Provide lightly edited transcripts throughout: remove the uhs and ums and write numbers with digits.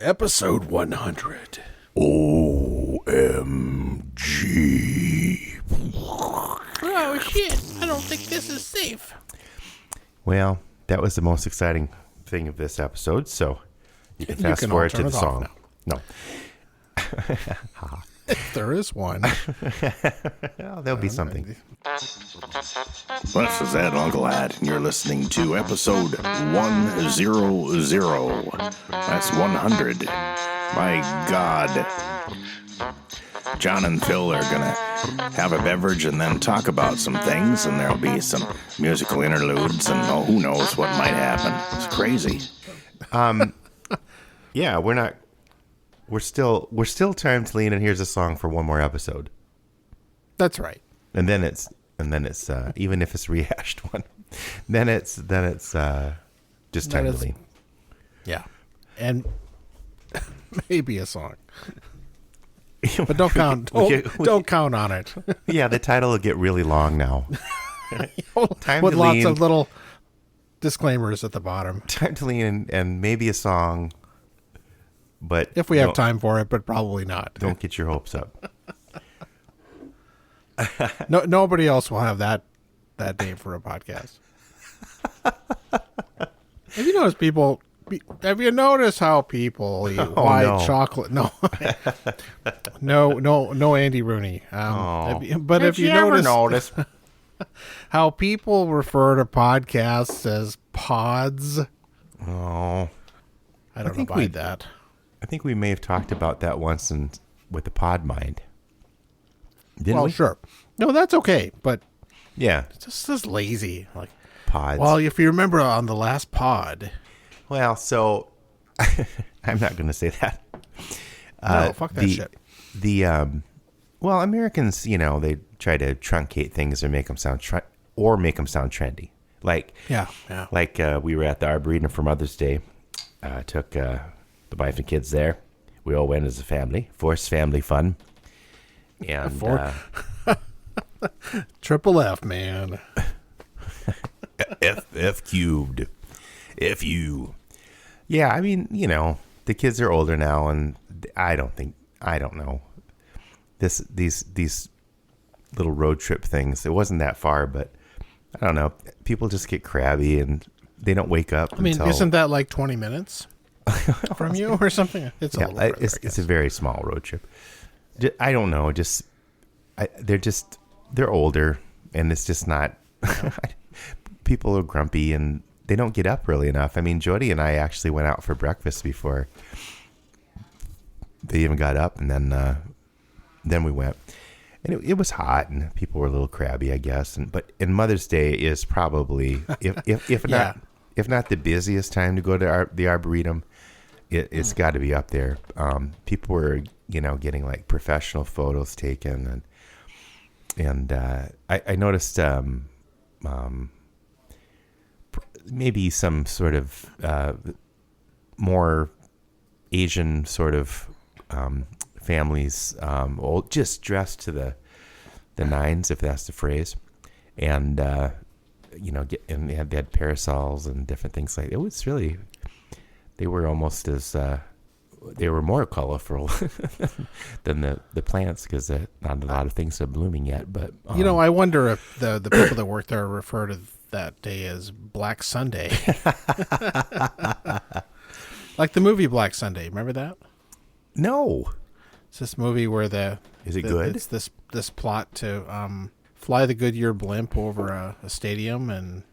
Episode 100. OMG. Oh, shit. I don't think this is safe. Well, that was the most exciting thing of this episode, so you can fast forward to the song. No. If there is one. Well, there'll be something. This is Ed Uncle Ed, and you're listening to episode 100. That's 100. My God. John and Phil are going to have a beverage and then talk about some things, and there'll be some musical interludes, and who knows what might happen. It's crazy. Yeah, we're still Trampoline, and here's a song for one more episode. That's right. And then it's even if it's rehashed one, then it's just Trampoline. Yeah. And maybe a song. But don't count. Don't count on it. Yeah, the title will get really long now. With lots of little disclaimers at the bottom. Trampoline and maybe a song. But if we have time for it, but probably not. Don't get your hopes up. Nobody else will have that name for a podcast. Have you noticed people? Have you noticed how people eat white chocolate? No, no, Andy Rooney. But if you notice how people refer to podcasts as pods, I don't buy that. I think we may have talked about that once with the Pod Mind. Didn't we? Sure. No, that's okay. But yeah, it's just lazy. Like pods. Well, if you remember on the last pod. Well, so I'm not going to say that. No, fuck that shit. Well, Americans, they try to truncate things or make them sound trendy. Like yeah. Like we were at the Arboretum for Mother's Day. Took the wife and kids there. We all went as a family. Forced family fun. And triple F, man. F cubed. FU. Yeah, I mean, the kids are older now, and I don't know. These little road trip things, it wasn't that far, but I don't know. People just get crabby and they don't wake up. I mean, isn't that like 20 minutes from you or something? It's a little further, it's a very small road trip. I don't know. They're older, and it's just not. People are grumpy and they don't get up early enough. I mean, Jody and I actually went out for breakfast before they even got up, and then we went. And it was hot, and people were a little crabby, I guess. But Mother's Day is probably if not the busiest time to go to the Arboretum, it's got to be up there. People were getting like professional photos taken, and I noticed maybe some sort of more Asian sort of families, just dressed to the nines, if that's the phrase, and and they had parasols and different things like that. It was really, they were almost as they were more colorful than the plants, because not a lot of things are blooming yet. But I wonder if the people that work there refer to that day as Black Sunday. Like the movie Black Sunday. Remember that? No. It's this movie where is it good? It's this plot to fly the Goodyear blimp over a stadium and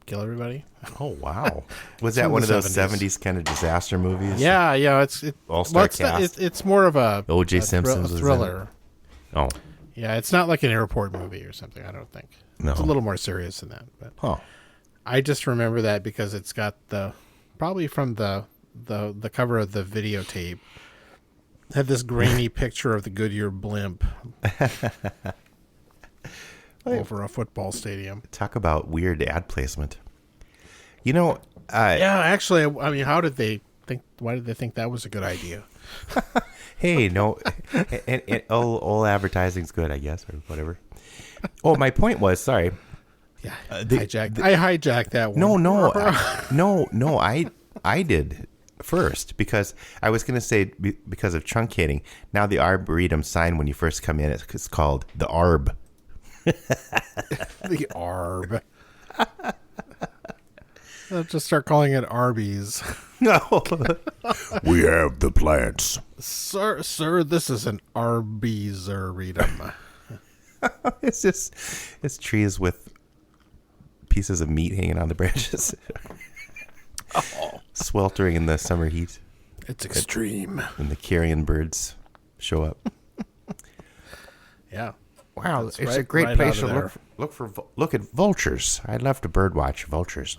kill everybody. Oh wow! Was that one of those 70s kind of disaster movies? Yeah. It's all-star cast. It's more of a O.J. Simpson thriller. Oh. Yeah, it's not like an airport movie or something. I don't think. No. It's a little more serious than that. But I just remember that because it's got probably from the cover of the videotape had this grainy picture of the Goodyear blimp over a football stadium. Talk about weird ad placement. Yeah, actually, I mean, how did they think? Why did they think that was a good idea? Hey, no, and all advertising's good, I guess, or whatever. Oh, my point was, sorry. Yeah, I hijacked that one. No, I did. first, because I was going to say because of truncating. Now the Arboretum sign when you first come in, it's called the Arb. The Arb. I'll just start calling it Arby's. No. We have the plants. Sir, this is an Arby's-retum. It's trees with pieces of meat hanging on the branches. Sweltering in the summer heat. It's extreme. And the carrion birds show up. Yeah. Wow, That's it's a right- great right place out to of look at vultures. I'd love to bird watch vultures.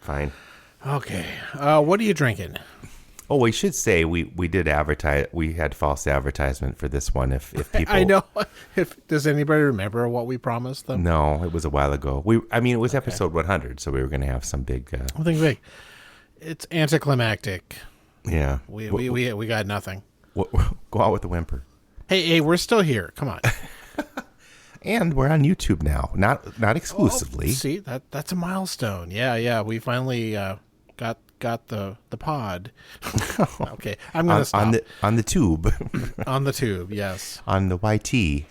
Fine. Okay. What are you drinking? Oh, we should say we did advertise. We had false advertisement for this one. If people, I know. Does anybody remember what we promised them? No, it was a while ago. It was episode 100, so we were going to have some big. Something big. It's anticlimactic. Yeah. We got nothing. Go out with a whimper. Hey, we're still here. Come on. And we're on YouTube now, not exclusively. Oh, see, that's a milestone. Yeah. We finally got the pod. Okay, I'm gonna stop on the tube. On the tube. Yes. On the YT.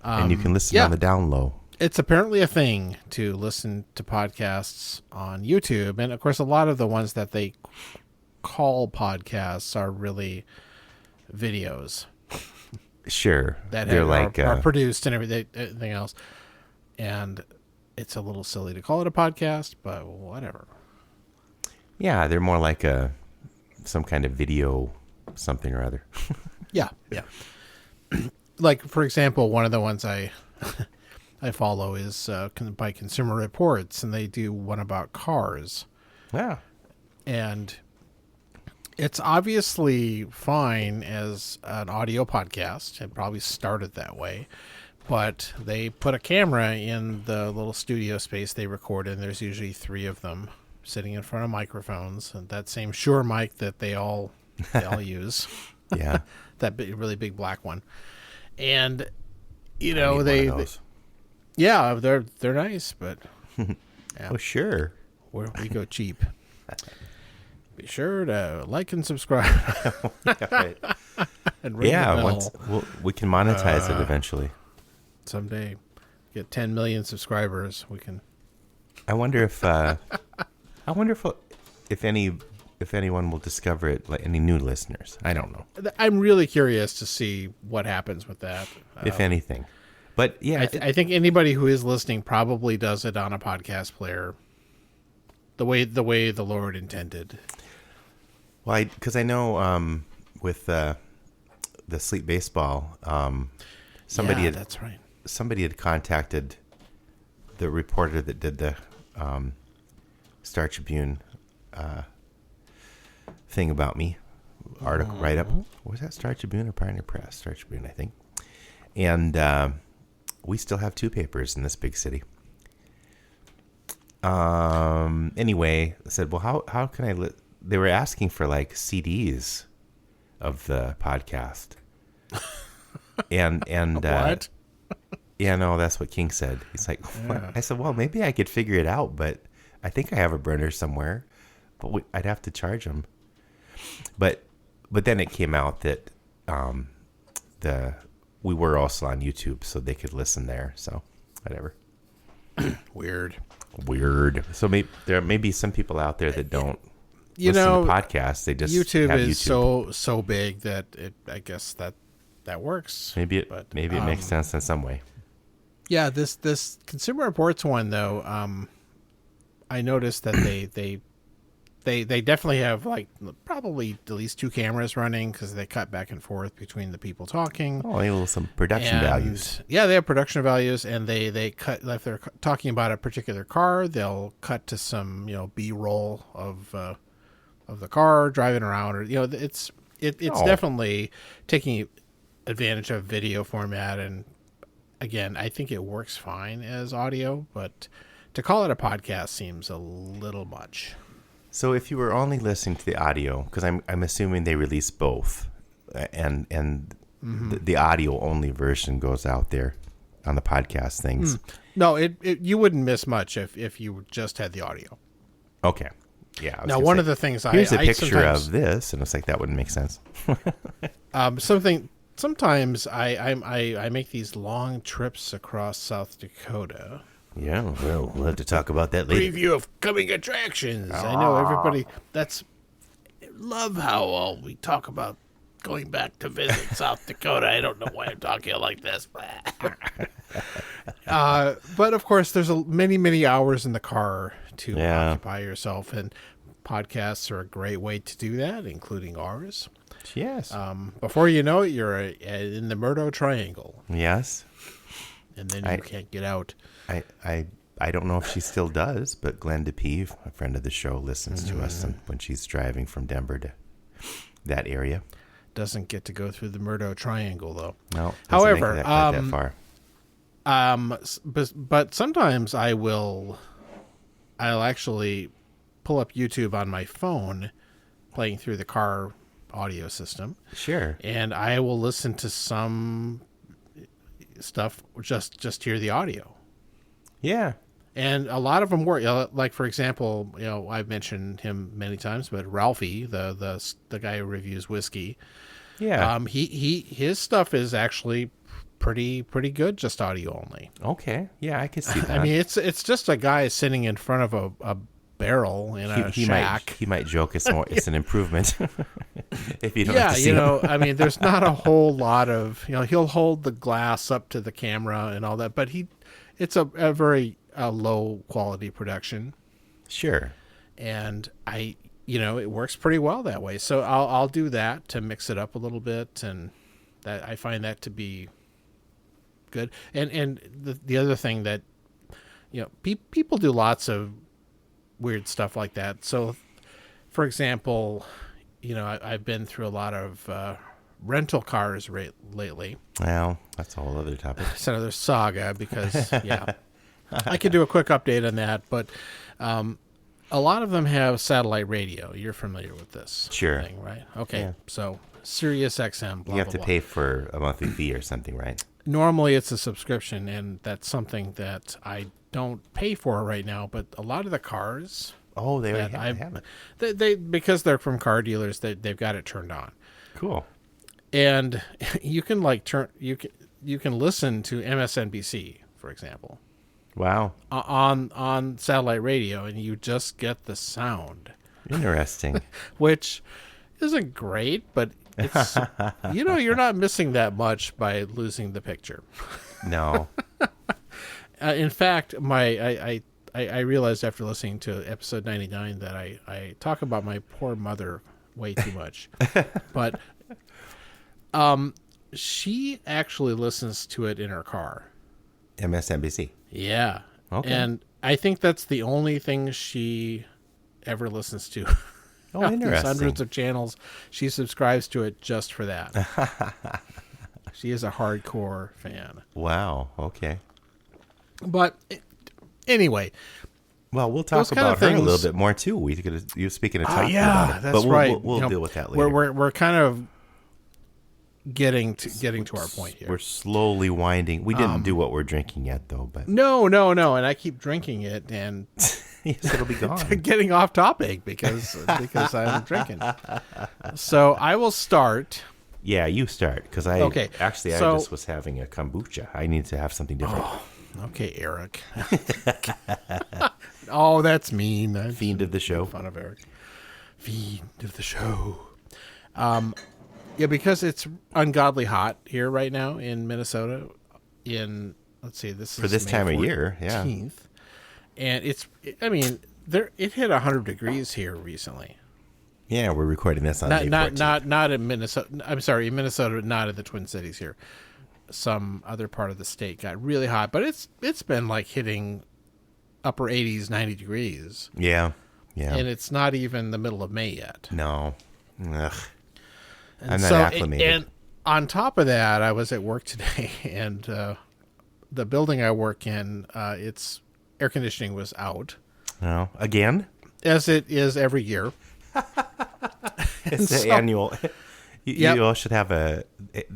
And you can listen on the down low. It's apparently a thing to listen to podcasts on YouTube, and of course, a lot of the ones that they call podcasts are really videos. Sure, That they're are produced and everything else, and it's a little silly to call it a podcast, but whatever. Yeah, they're more like some kind of video something or other. Yeah. Like, for example, one of the ones I follow is by Consumer Reports, and they do one about cars. Yeah. And it's obviously fine as an audio podcast. It probably started that way. But they put a camera in the little studio space they record in. There's usually 3 of them sitting in front of microphones. And that same Shure mic that they all use. Yeah. That really big black one. And, One of those. they're nice, but yeah. Oh, sure. We go cheap. Be sure to like and subscribe. Right. And ring the bell. We can monetize it eventually. Someday, get 10 million subscribers. We can. I wonder if if anyone will discover it, like any new listeners. I don't know. I'm really curious to see what happens with that. If anything. But yeah, I think anybody who is listening probably does it on a podcast player the way the Lord intended. well, because I know with the Sleep Baseball, somebody that's right. Somebody had contacted the reporter that did the Star Tribune thing about me, article write up. Was that Star Tribune or Pioneer Press? Star Tribune, I think. And we still have 2 papers in this big city. Anyway, I said, well, how can I? They were asking for like CDs of the podcast, and What? Yeah, no, that's what King said. He's like, Yeah. I said, well, maybe I could figure it out, but I think I have a burner somewhere, but I'd have to charge them. But then it came out that we were also on YouTube, so they could listen there. So whatever. Weird. So there may be some people out there that don't You listen know, to podcasts. They just YouTube have is YouTube. so big that I guess that works. Maybe it but, makes sense in some way. Yeah, this Consumer Reports one though, I noticed that they definitely have like probably at least 2 cameras running because they cut back and forth between the people talking. Oh, a little some production values. Yeah, they have production values, and they cut if they're talking about a particular car, they'll cut to some B-roll of the car driving around, or it's definitely taking advantage of video format. And again, I think it works fine as audio, but to call it a podcast seems a little much. So if you were only listening to the audio, because I'm assuming they release both, and the audio only version goes out there on the podcast things. No, you wouldn't miss much if you just had the audio. Okay. Yeah. I was Now, gonna one say, of the things here's a I picture sometimes, of this, and it's like that wouldn't make sense. sometimes I make these long trips across South Dakota. Yeah, well, we'll have to talk about that later. Preview of coming attractions. I know everybody. Love how we talk about going back to visit South Dakota. I don't know why I'm talking like this, but of course, there's many hours in the car to occupy yourself, and podcasts are a great way to do that, including ours. Yes. Before you know it, you're in the Murdo Triangle, Yes. and then you can't get out. I don't know if she still does, but Glenn DePeeve, a friend of the show, listens to us when she's driving from Denver to that area. Doesn't get to go through the Murdo Triangle, though. No. However, that far. But sometimes I'll actually pull up YouTube on my phone, playing through the car audio system. Sure. And I will listen to some stuff, just hear the audio. Yeah. And a lot of them work. Like, for example, I've mentioned him many times, but Ralphie, the guy who reviews whiskey, his stuff is actually pretty good, just audio only. Okay. Yeah, I can see that. I mean, it's just a guy sitting in front of a barrel in a shack. He might joke it's it's an improvement if you don't have to see I mean, there's not a whole lot of, he'll hold the glass up to the camera and all that, but it's a very low quality production. Sure. And it works pretty well that way. So I'll do that to mix it up a little bit, and that I find that to be good. And the other thing that people do lots of weird stuff like that. So, for example, I've been through a lot of rental cars lately. Well, that's a whole other topic. It's another saga because I could do a quick update on that, but a lot of them have satellite radio. You're familiar with this thing, right? Okay, yeah. So Sirius XM, blah, you have blah, to blah. pay for a monthly fee or something, right? Normally it's a subscription, and that's something that I don't pay for right now, but a lot of the cars... Oh, they already have it. They because they're from car dealers, they've got it turned on. Cool. And you can you can listen to MSNBC, for example. Wow. On satellite radio, and you just get the sound. Interesting. Which isn't great, but it's you're not missing that much by losing the picture. No. In fact, I realized after listening to episode 99 that I talk about my poor mother way too much. But she actually listens to it in her car. MSNBC. Yeah. Okay. And I think that's the only thing she ever listens to. Oh, interesting. Hundreds of channels. She subscribes to it just for that. She is a hardcore fan. Wow. Okay. But anyway. Well, we'll talk about her a little bit more too. You speaking of talking about it. That's but right. We'll deal with that later. We're kind of getting to our point here. We're slowly winding. We didn't do what we're drinking yet, though. But no, and I keep drinking it, and yes, it'll be gone. Getting off topic because I'm drinking. So I will start. Yeah, you start because I just was having a kombucha. I need to have something different. Oh, okay, Eric. Oh, that's mean. Fiend of the show. Fun of Eric. Fiend of the show. Yeah, because it's ungodly hot here right now in Minnesota. Let's see, this is for this May time 14th, of year, yeah. And it hit 100 degrees here recently. Yeah, we're recording this on May 14th. Not in Minnesota. I'm sorry, in Minnesota, not in the Twin Cities here. Some other part of the state got really hot, but it's been like hitting upper 80s, 90 degrees. Yeah. And it's not even the middle of May yet. No. Ugh. And I'm not acclimated. And on top of that, I was at work today, and the building I work in, its air conditioning was out. No, again? As it is every year. It's the annual. You all should have the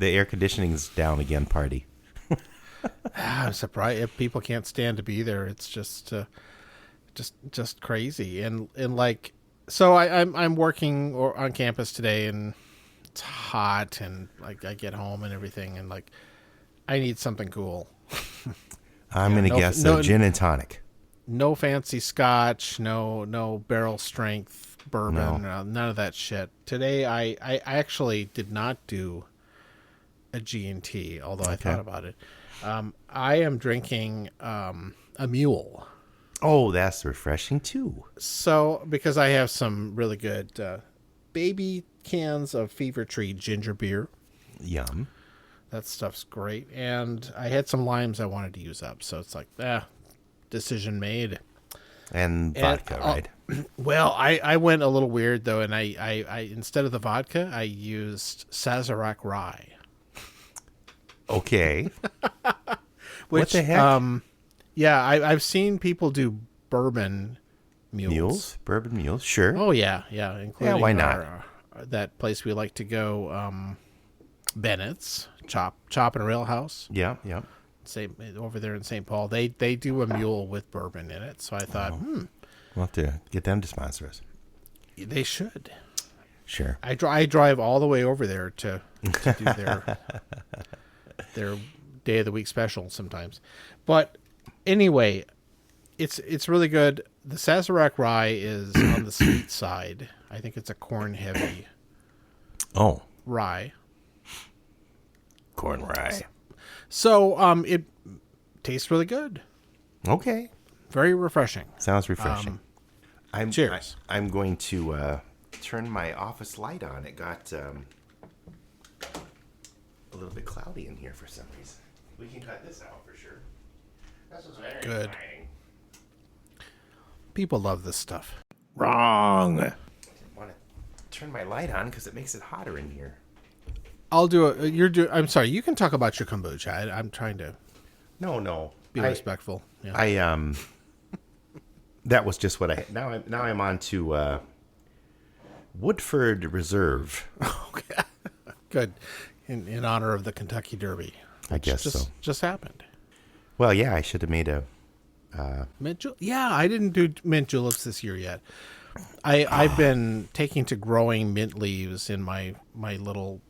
air conditioning's down again party. I'm surprised if people can't stand to be there. It's just crazy. And like So I'm working on campus today, and it's hot, and like I get home and everything, and like I need something cool. I'm going to guess a gin and tonic. No fancy scotch, no barrel strength bourbon, none of that shit. Today I actually did not do a G&T, although I thought about it. I am drinking a mule. Oh, that's refreshing too. So, because I have some really good baby cans of Fever Tree ginger beer. Yum. That stuff's great. And I had some limes I wanted to use up. So it's like, decision made. And vodka, right? Well, I went a little weird, though. And I instead of the vodka, I used Sazerac rye. Okay. Which, what the heck? Yeah, I've seen people do bourbon mules. Bourbon mules, sure. Oh, yeah. Including why not? That place we like to go, Bennett's, Chop and Rail House. Yeah. Same over there in St. Paul. They do a mule with bourbon in it. So I thought, We'll have to get them to sponsor us. They should. Sure. I drive all the way over there to do their day of the week special sometimes. But anyway, it's really good. The Sazerac rye is on the sweet side. I think it's a corn heavy rye. Corn rye. So it tastes really good. Okay. Very refreshing. Sounds refreshing. Cheers. I'm going to turn my office light on. It got a little bit cloudy in here for some reason. We can cut this out for sure. This is very Good. exciting. People love this stuff. Wrong. I didn't want to turn my light on because it makes it hotter in here. I'll do it. I'm sorry. You can talk about your kombucha. I'm trying to No. be respectful. Yeah. I that was just what I now I'm on to Woodford Reserve. Okay. Good. In honor of the Kentucky Derby. I guess so. Just happened. Well, yeah, I should have made a Mint julep. Yeah, I didn't do mint juleps this year yet. I've been taking to growing mint leaves in my little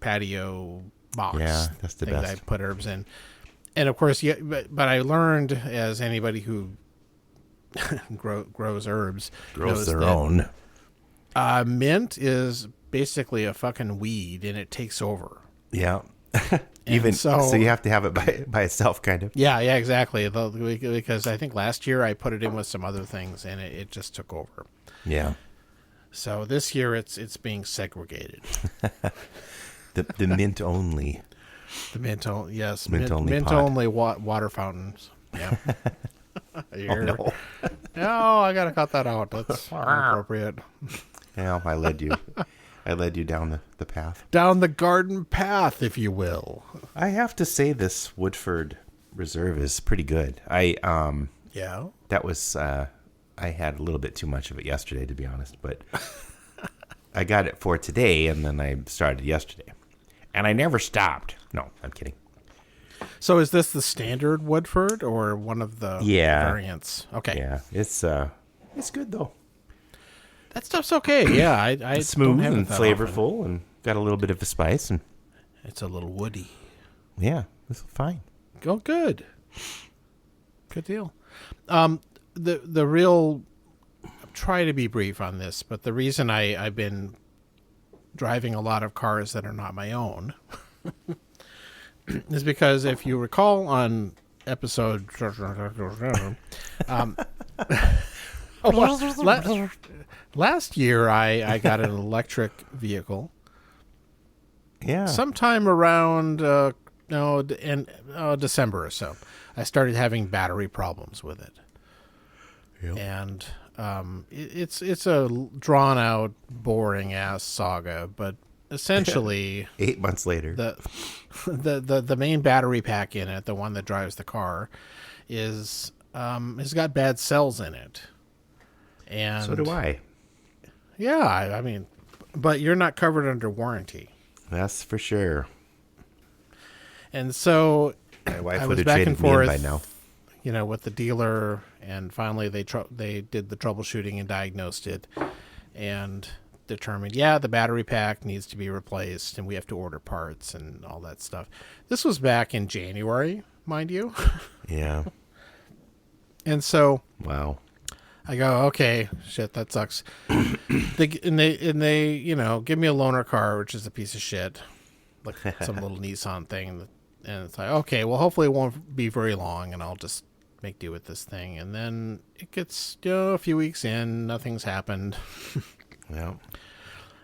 patio box. Yeah, that's the thing best. that I put herbs in, and of course, yeah. But I learned, as anybody who grows herbs grows knows their that, own. Mint is basically a fucking weed, and it takes over. Yeah. Even so you have to have it by itself, kind of. Yeah, exactly. Because I think last year I put it in with some other things, and it just took over. Yeah. So this year it's being segregated. The mint only. The mint only, yes. Mint only mint pot. only water fountains. Yeah. Oh no. No, I gotta cut that out. That's inappropriate. Yeah, I led you down the path. Down the garden path, if you will. I have to say this Woodford Reserve is pretty good. Yeah. That was I had a little bit too much of it yesterday, to be honest, but I got it for today, and then I started yesterday, and I never stopped. No, I'm kidding. So is this the standard Woodford or one of the variants? Okay. Yeah, it's good though. That stuff's okay. Yeah, I It's smooth don't have it and that flavorful, often. and got a little bit of a spice, and It's a little woody. yeah, it's fine. Oh, good. Good deal. The real, try to be brief on this, but the reason I've been driving a lot of cars that are not my own is because if you recall on episode last year I got an electric vehicle. Yeah. Sometime around December or so, I started having battery problems with it. Yep. And it's a drawn out, boring ass saga, but essentially 8 months later. the main battery pack in it, the one that drives the car, has got bad cells in it. And So do I. Yeah, I mean, but you're not covered under warranty. That's for sure. And so My wife I would was have back traded and me in forth, by now. with the dealer, and finally they did the troubleshooting and diagnosed it. and determined, yeah, the battery pack needs to be replaced and we have to order parts and all that stuff. This was back in January, mind you. Yeah. And so Wow. I go, okay, shit, that sucks. they give me a loaner car, which is a piece of shit, like some little Nissan thing. And it's like, okay, well, hopefully it won't be very long, and I'll just make do with this thing. And then it gets, a few weeks in, nothing's happened. Yeah.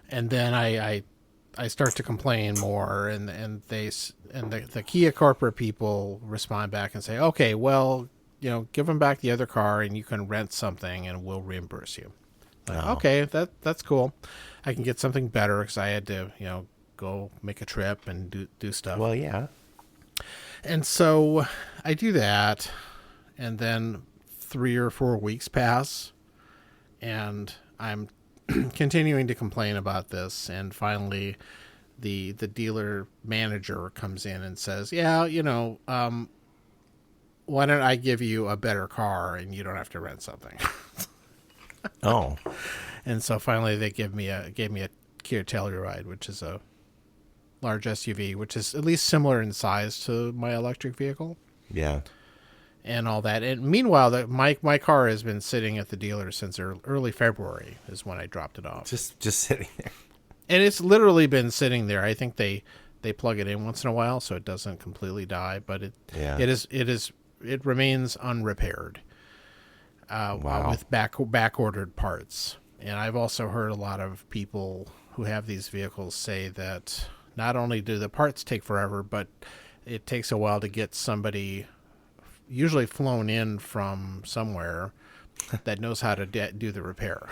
And then I start to complain more, and the Kia corporate people respond back and say, okay, well, give them back the other car and you can rent something and we'll reimburse you. Like, okay, that's cool. I can get something better because I had to, go make a trip and do stuff. Well, yeah. And so I do that, and then 3 or 4 weeks pass, and I'm continuing to complain about this, and finally the dealer manager comes in and says, yeah, why don't I give you a better car and you don't have to rent something? Oh. And so finally they gave me a Kia Telluride, which is a large SUV, which is at least similar in size to my electric vehicle. Yeah. And all that. And meanwhile, my car has been sitting at the dealer since early February is when I dropped it off. Just sitting there. And it's literally been sitting there. I think they plug it in once in a while so it doesn't completely die, but it remains unrepaired. Wow. With back ordered parts. And I've also heard a lot of people who have these vehicles say that not only do the parts take forever, but it takes a while to get somebody usually flown in from somewhere that knows how to do the repair.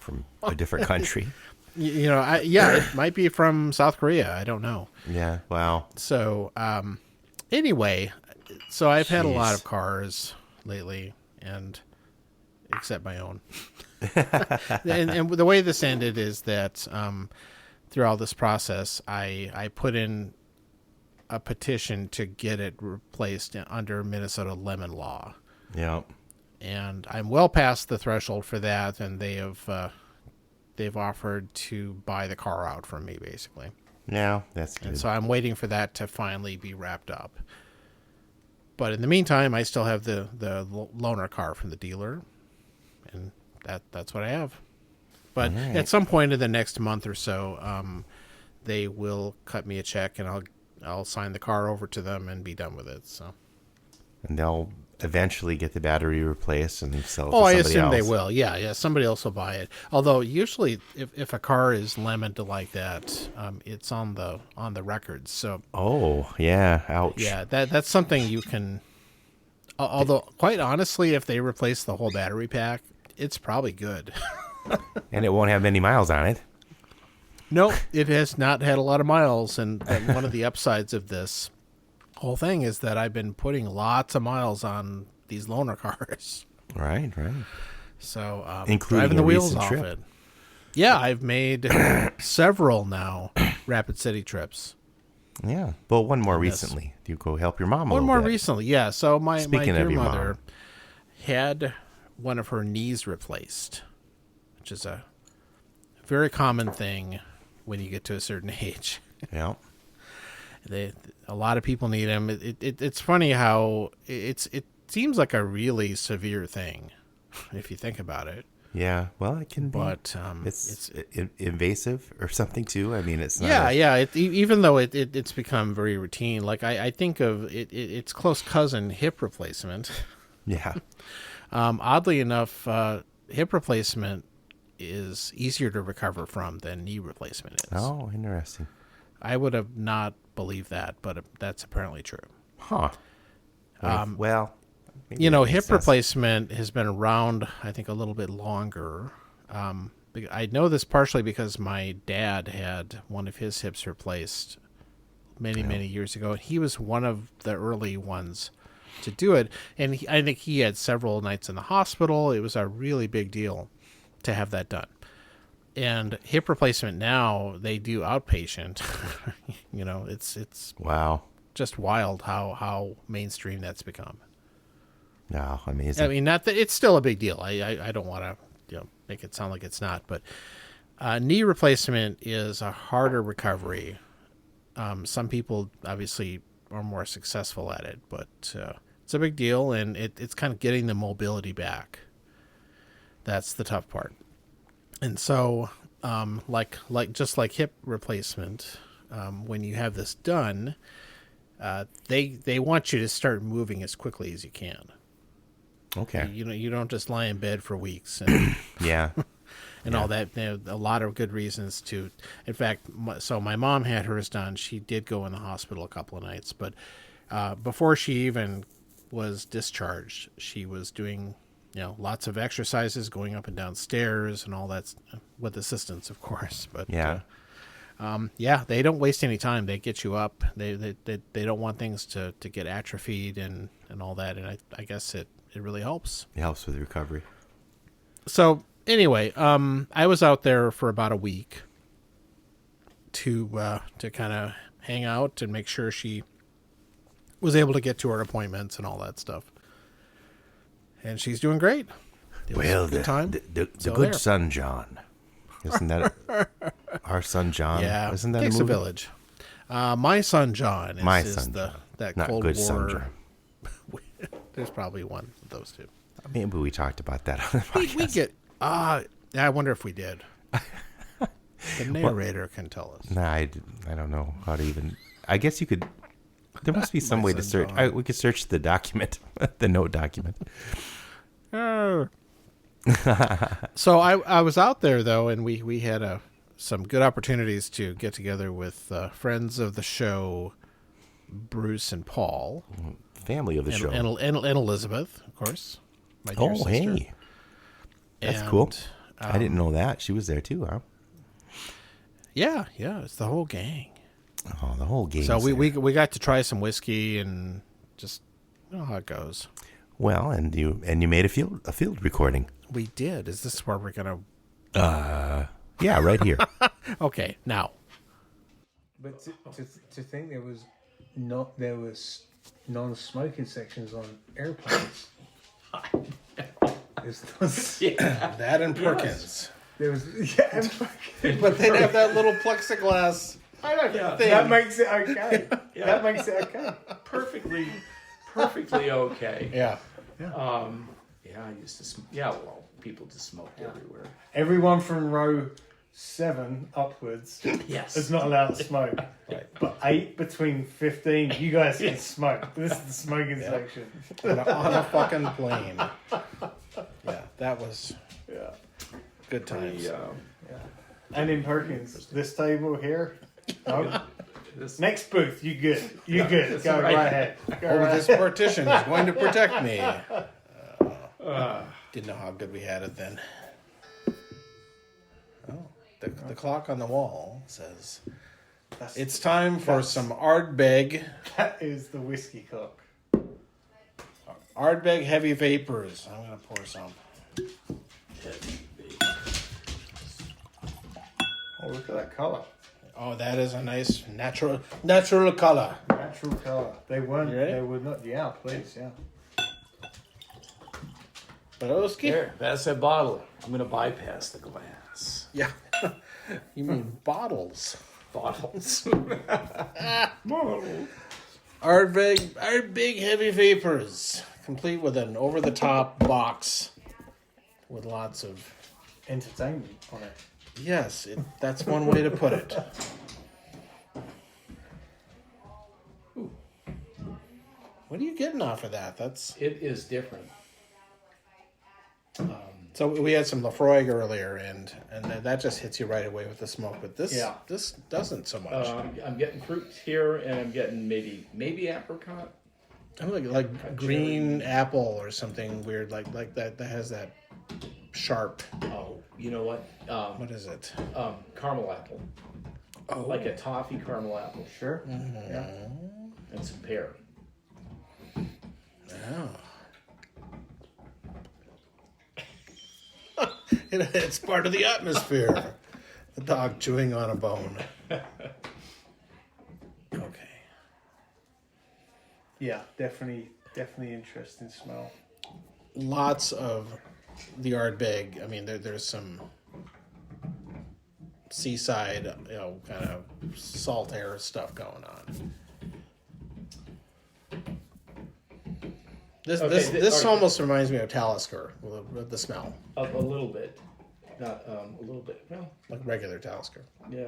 From a different country. It might be from South Korea. I don't know. Yeah. Wow. So, anyway, so I've had a lot Jeez. of cars lately, and except my own. and the way this ended is that through all this process, I put in a petition to get it replaced under Minnesota lemon law. Yeah. And I'm well past the threshold for that, and they've offered to buy the car out from me, basically. Yeah, that's good. And so I'm waiting for that to finally be wrapped up. But in the meantime, I still have the loaner car from the dealer, and that's what I have. But right. At some point in the next month or so, they will cut me a check, and I'll sign the car over to them and be done with it. So. And they'll eventually get the battery replaced and sell it to I somebody assume else. they will. Yeah. Somebody else will buy it. Although usually, if a car is lemoned like that, it's on the records. So. Oh yeah! Ouch. Yeah, that's something you can. Although, quite honestly, if they replace the whole battery pack, it's probably good. And it won't have many miles on it. No, it has not had a lot of miles, and one of the upsides of this whole thing is that I've been putting lots of miles on these loaner cars. Right. So, Including driving the a wheels recent off trip. it. Yeah, I've made several now Rapid City trips. Yeah. Well, one more Yes. recently. You go help your mom a One little more bit. recently, yeah. So my Speaking dear of your mother mom. had one of her knees replaced, which is a very common thing when you get to a certain age. Yeah. A lot of people need them. It's funny how it seems like a really severe thing if you think about it. Yeah. Well, it can be. But It's invasive or something too. I mean, it's not. Yeah. Even though it's become very routine, like I think of its close cousin, hip replacement. Yeah. Oddly enough, hip replacement is easier to recover from than knee replacement is. Oh, interesting. I would have not believed that, but that's apparently true. Huh. Well, maybe You know, that makes hip sense. replacement has been around, I think, a little bit longer. I know this partially because my dad had one of his hips replaced many years ago. He was one of the early ones to do it, and I think he had several nights in the hospital. It was a really big deal to have that done. And hip replacement now, they do outpatient. You know, it's Wow. just wild how mainstream that's become. No, amazing. I mean, not that it's still a big deal. I don't want to make it sound like it's not. But knee replacement is a harder recovery. Some people obviously are more successful at it, but it's a big deal, and it's kind of getting the mobility back. That's the tough part. And so, just like hip replacement, when you have this done, they want you to start moving as quickly as you can. Okay. You don't just lie in bed for weeks and Yeah. and all that. A lot of good reasons to. In fact, so my mom had hers done. She did go in the hospital a couple of nights, but before she even was discharged, she was doing lots of exercises, going up and down stairs, and all that with assistance, of course. But Yeah. they don't waste any time. They get you up. They don't want things to get atrophied and all that. And I guess it really helps. It helps with recovery. So anyway, I was out there for about a week to kind of hang out and make sure she was able to get to her appointments and all that stuff. And she's doing great. It was a good time. The So good there. son John, isn't that our son John? Yeah, Isn't that takes a a movie? village. My son John is, My is son the John. that Not Cold good War. son John. There's probably one of those two. Maybe we talked about that on the podcast. We get I wonder if we did. The narrator can tell us. Nah, I don't know how to even. I guess you could. There must be some My way to son search. John. We could search the document, the note document. So I was out there though, and we had some good opportunities to get together with friends of the show, Bruce and Paul, Family of the show. and Elizabeth, of course. My dear Oh, sister. hey, that's And, cool. I didn't know that she was there too, huh? Yeah, it's the whole gang. Oh, the whole game. So we got to try some whiskey and just how it goes. Well, and you made a field recording. We did. Is this where we're gonna? Yeah, right here. Okay, now. But to think there was non-smoking sections on airplanes. That and Perkins. There was But they'd have that little plexiglass. I know thing. that makes it okay. That makes it okay. perfectly okay. Yeah. I used to. Well, people just smoked everywhere. Everyone from row 7 upwards Yes. is not allowed to smoke. But 8 between 15, you guys can smoke. This is the smoking section. On a fucking plane. Yeah, that was good times. And in Perkins, this table here. No. Next booth, you good. You good. Go right ahead. Go Oh, right this partition is going to protect me. Didn't know how good we had it then. Oh, the clock on the wall says it's time for some Ardbeg. That is the whiskey clock. Ardbeg Heavy Vapors. I'm going to pour some. Oh, look at that color. Oh, that is a nice natural color. Natural color. They weren't. You ready? They would not. Yeah, please. Yeah. Broski? Here, that's that bottle. I'm going to bypass the glass. Yeah. You mean bottles. Bottles. Ardbeg Heavy Vapors. Complete with an over-the-top box with lots of... Entertainment on it. Yes, that's one way to put it. Ooh. What are you getting off of that? It is different. So we had some Lafroig earlier, and that just hits you right away with the smoke. But this doesn't so much. I'm getting fruit here, and I'm getting maybe apricot. Like green apple or something weird like that has that sharp. Oh, you know what? What is it? Caramel apple. Oh, Like a toffee caramel apple. Sure. Yeah. And some pear. oh. It's part of the atmosphere. The dog chewing on a bone. Okay. Yeah, definitely interesting smell. Lots of the Ardbeg, I mean, there's some seaside, kind of salt air stuff going on. This almost reminds me of Talisker with the smell, A little bit, not a little bit. Well, like regular Talisker. yeah.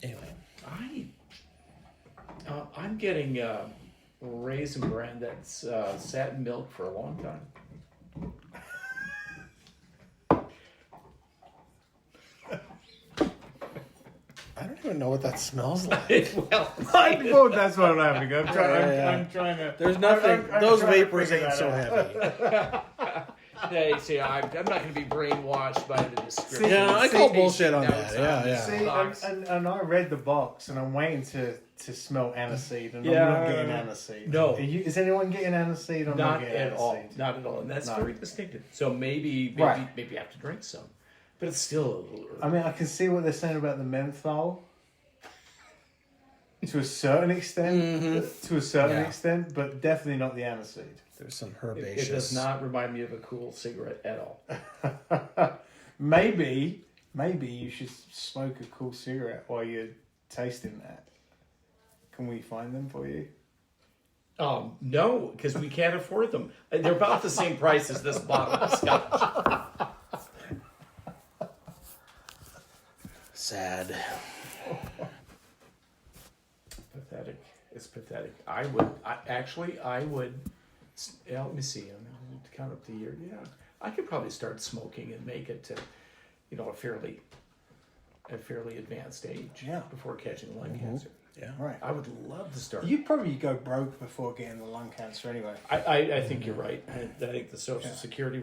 Anyway, I'm getting Raisin Bran that's sat in milk for a long time. I don't even know what that smells like. Well, Well, that's what I'm having. I'm trying to. There's nothing. I'm those trying to vapors figure ain't that so out. heavy. hey, see, I'm not going to be brainwashed by the description. Yeah, I call See, bullshit on notes that. Yeah. See, box. and I read the box, and I'm waiting to smell aniseed, and Yeah. I'm not getting aniseed. No. Is anyone getting aniseed? I'm Not getting at all. aniseed. Not at all. And that's No. very distinctive. So maybe Right. maybe I have to drink some. But it's still a little early. I mean, I can see what they're saying about the menthol. To a certain extent, Yeah. extent, but definitely not the aniseed. There's some It herbaceous. does not remind me of a cool cigarette at all. Maybe you should smoke a cool cigarette while you're tasting that. Can we find them for you? No, because we can't afford them. They're about the same price as this bottle of scotch. Sad. Pathetic. It's pathetic. I would. Yeah, let me see. I'm going to count up the year. Yeah, I could probably start smoking and make it to, a fairly advanced age. Yeah. Before catching lung cancer. Yeah. Right. I would love to start. You'd probably go broke before getting the lung cancer anyway. I think you're right. I think the Social Security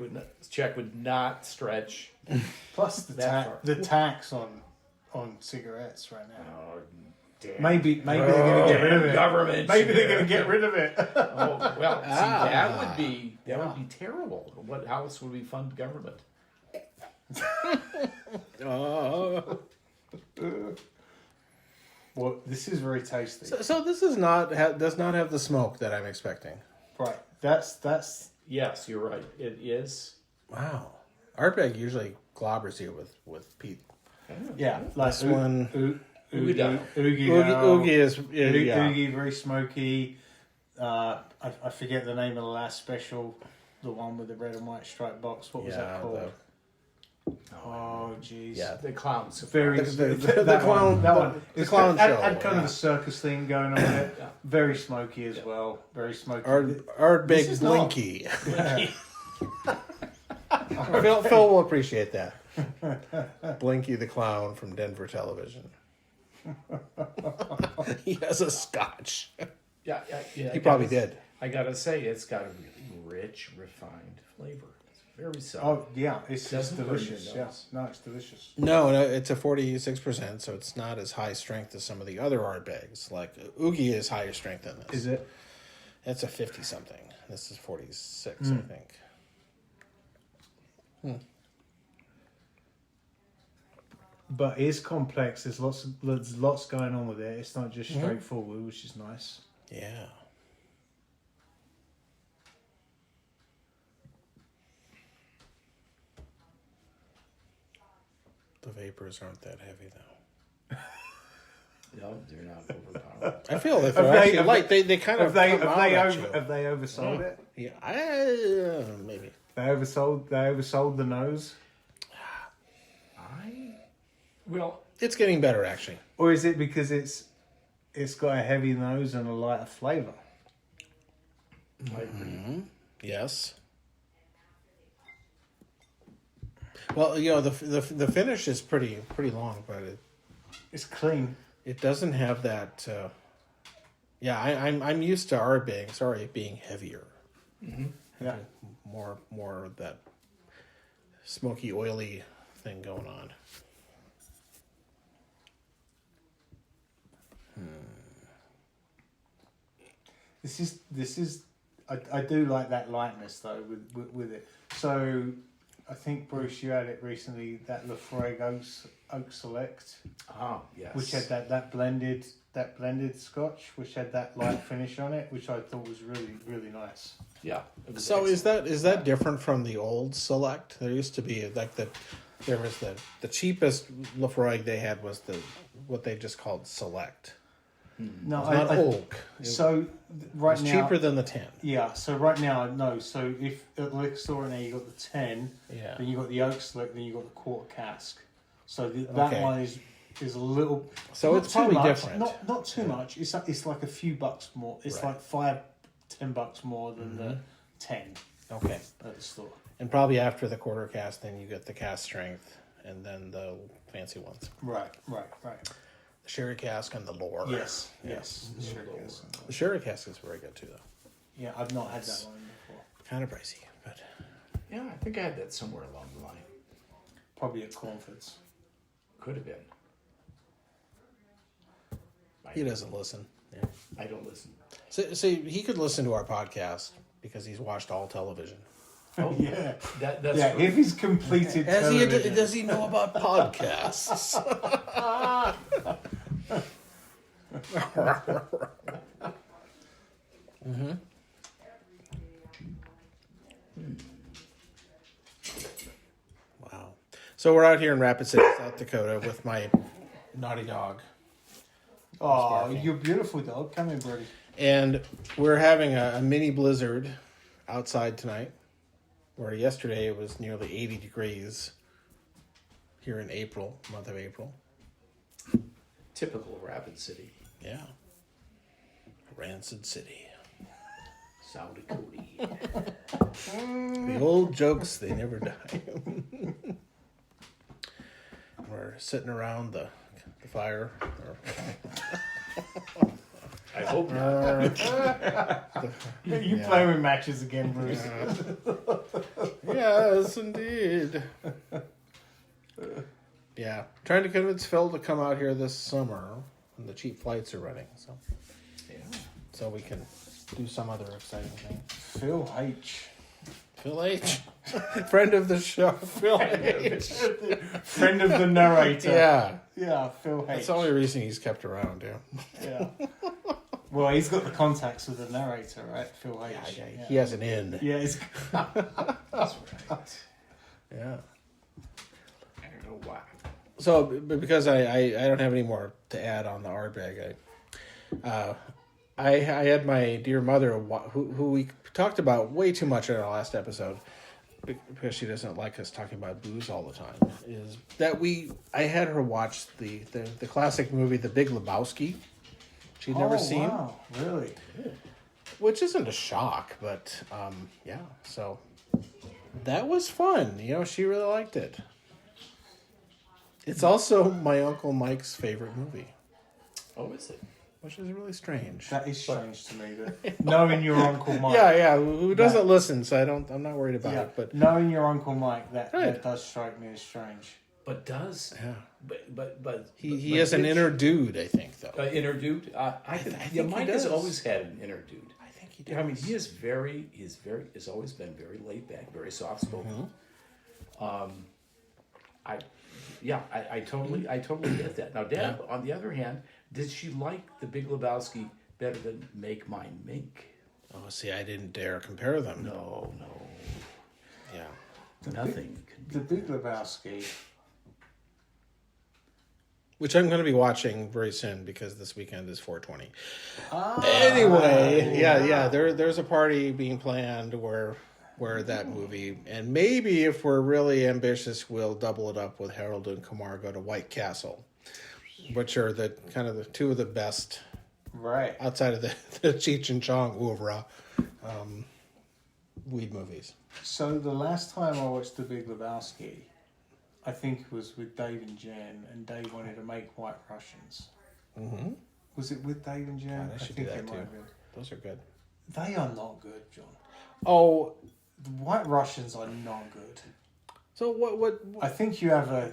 check would not stretch. Plus That far. the tax on cigarettes right now. Oh, damn. Maybe they're going to get rid of it. Government. Maybe they're going to get rid of it. Oh well, see, that would be terrible. What? How else would we fund government? Well, this is very tasty. So this is does not have the smoke that I'm expecting. Right. That's Yes, you're right. It is. Wow. Ardbeg usually globbers you with peat. yeah. Like This one- Oogie down. Oogie is Oogie, very smoky. I forget the name of the last special, the one with the red and white striped box. What was that called? Oh, jeez. Yeah. The clowns. Very the clown. That one. The It's clown show. had kind of yeah. a circus thing going on with it. Very smoky as well. Very smoky. Ardbeg This is not- Blinky. Phil will appreciate that. Blinky the clown from Denver Television. He has a scotch. Yeah. He probably did. I gotta say, it's got a really rich, refined flavor. It's very subtle. Oh yeah, it's Doesn't burn your delicious. Yeah, nose. no, it's delicious. No, it's a 46%, so it's not as high strength as some of the other Ardbegs. Like Oogie is higher strength than this. Is it? It's a 50 something. This is 46, I think. But it's complex. There's lots going on with it. It's not just straightforward, which is nice. Yeah. The vapors aren't that heavy though. No, they're not overpowering. I feel that Have they're they- actually have light. They kind of come out at you. have they oversold it? Yeah, maybe. They oversold the nose, Well, It's getting better actually. or is it because it's got a heavy nose and a lighter flavor? Yes. Well, the finish is pretty long, but It's clean. it doesn't have that. I'm used to Ardbeg being heavier. Yeah. More of that smoky, oily thing going on. This is. I do like that lightness though with it. So, I think Bruce, you had it recently. That Lafroig Oak Select, yes. which had that blended Scotch, which had that light finish on it, which I thought was really really nice. Yeah. It was So excellent. is that different from the old Select? There used to be like there was the cheapest Lafroig they had was what they just called Select. No, It's not Oak. So right It's now, cheaper than the 10. yeah. So right now, no. So if at the liquor store now you got the 10, Yeah. then you got the oak select, then you got the quarter cask. So that Okay. one is a little. So not it's too probably much, different. Not too much. It's like a few bucks more. It's Right. like $5-10 more than the 10 Okay. at the store. And probably after the quarter cast, then you get the cast strength and then the fancy ones. Right. The sherry cask and the lore. Yes. Sure is. The sherry cask is very good too, though. Yeah, I've not had that one before. Kind of pricey, but Yeah, I think I had that somewhere along the line. Probably at Cornford's. Could have been. he doesn't listen. Yeah. I don't listen. So, he could listen to our podcast because he's watched all television. Oh, Yeah. That's Yeah, true. if he's completed television. Does he know about podcasts? Wow. So we're out here in Rapid City, South Dakota with my naughty dog. Oh, you're beautiful, dog. Come in, Brody. And we're having a mini blizzard outside tonight, where yesterday it was nearly 80 degrees here in April, month of April. Typical Rapid City. Yeah. Rancid City. South Dakota. The old jokes, they never die. We're sitting around the fire. I hope not. You play with matches again, Bruce. Yes, indeed. Yeah. Trying to convince Phil to come out here this summer when the cheap flights are running. Yeah. So we can do some other exciting thing. Phil H. Phil H. Friend of the show, Phil H. Friend of the narrator. Yeah. Yeah, Phil H. That's the only reason he's kept around, yeah. Yeah. Well, he's got the contacts with the narrator, right? Phil H. He has an in. Yeah, he's... That's right. Yeah. I don't know why. So, because I don't have any more to add on the Ardbeg, I had my dear mother, who we talked about way too much in our last episode, because she doesn't like us talking about booze all the time, is that I had her watch the classic movie The Big Lebowski. She'd never seen, Wow, really? which isn't a shock, but yeah. So that was fun. You know, she really liked it. It's also my Uncle Mike's favorite movie, Oh, is it? which is really strange. That is strange to me. That knowing your Uncle Mike. Yeah, who doesn't listen, so I'm not worried about Yeah, it. But knowing your Uncle Mike, that Right. does strike me as strange. But does yeah, but he has an inner dude, I think, though. inner dude. think Yeah, he Mike has does. always had an inner dude. I think he does. I mean, he's always been very laid back, very soft spoken. I totally get that. Now, Dad, on the other hand, did she like The Big Lebowski better than Make Mine Mink? Oh, see, I didn't dare compare them. No, Yeah. nothing. The Big Lebowski. Which I'm going to be watching very soon because this weekend is 420. Anyway, yeah. There's a party being planned where that movie, and maybe if we're really ambitious, we'll double it up with Harold and Kumar Go to White Castle, which are the kind of the two of the best Right. outside of the Cheech and Chong oeuvre weed movies. So the last time I watched The Big Lebowski, I think it was with Dave and Jen, and Dave wanted to make White Russians. Mm-hmm. Was it with Dave and Jen? I should think do that it might too. have been. Those are good. They are not good, John. Oh, The White Russians are not good. so what I think you have a.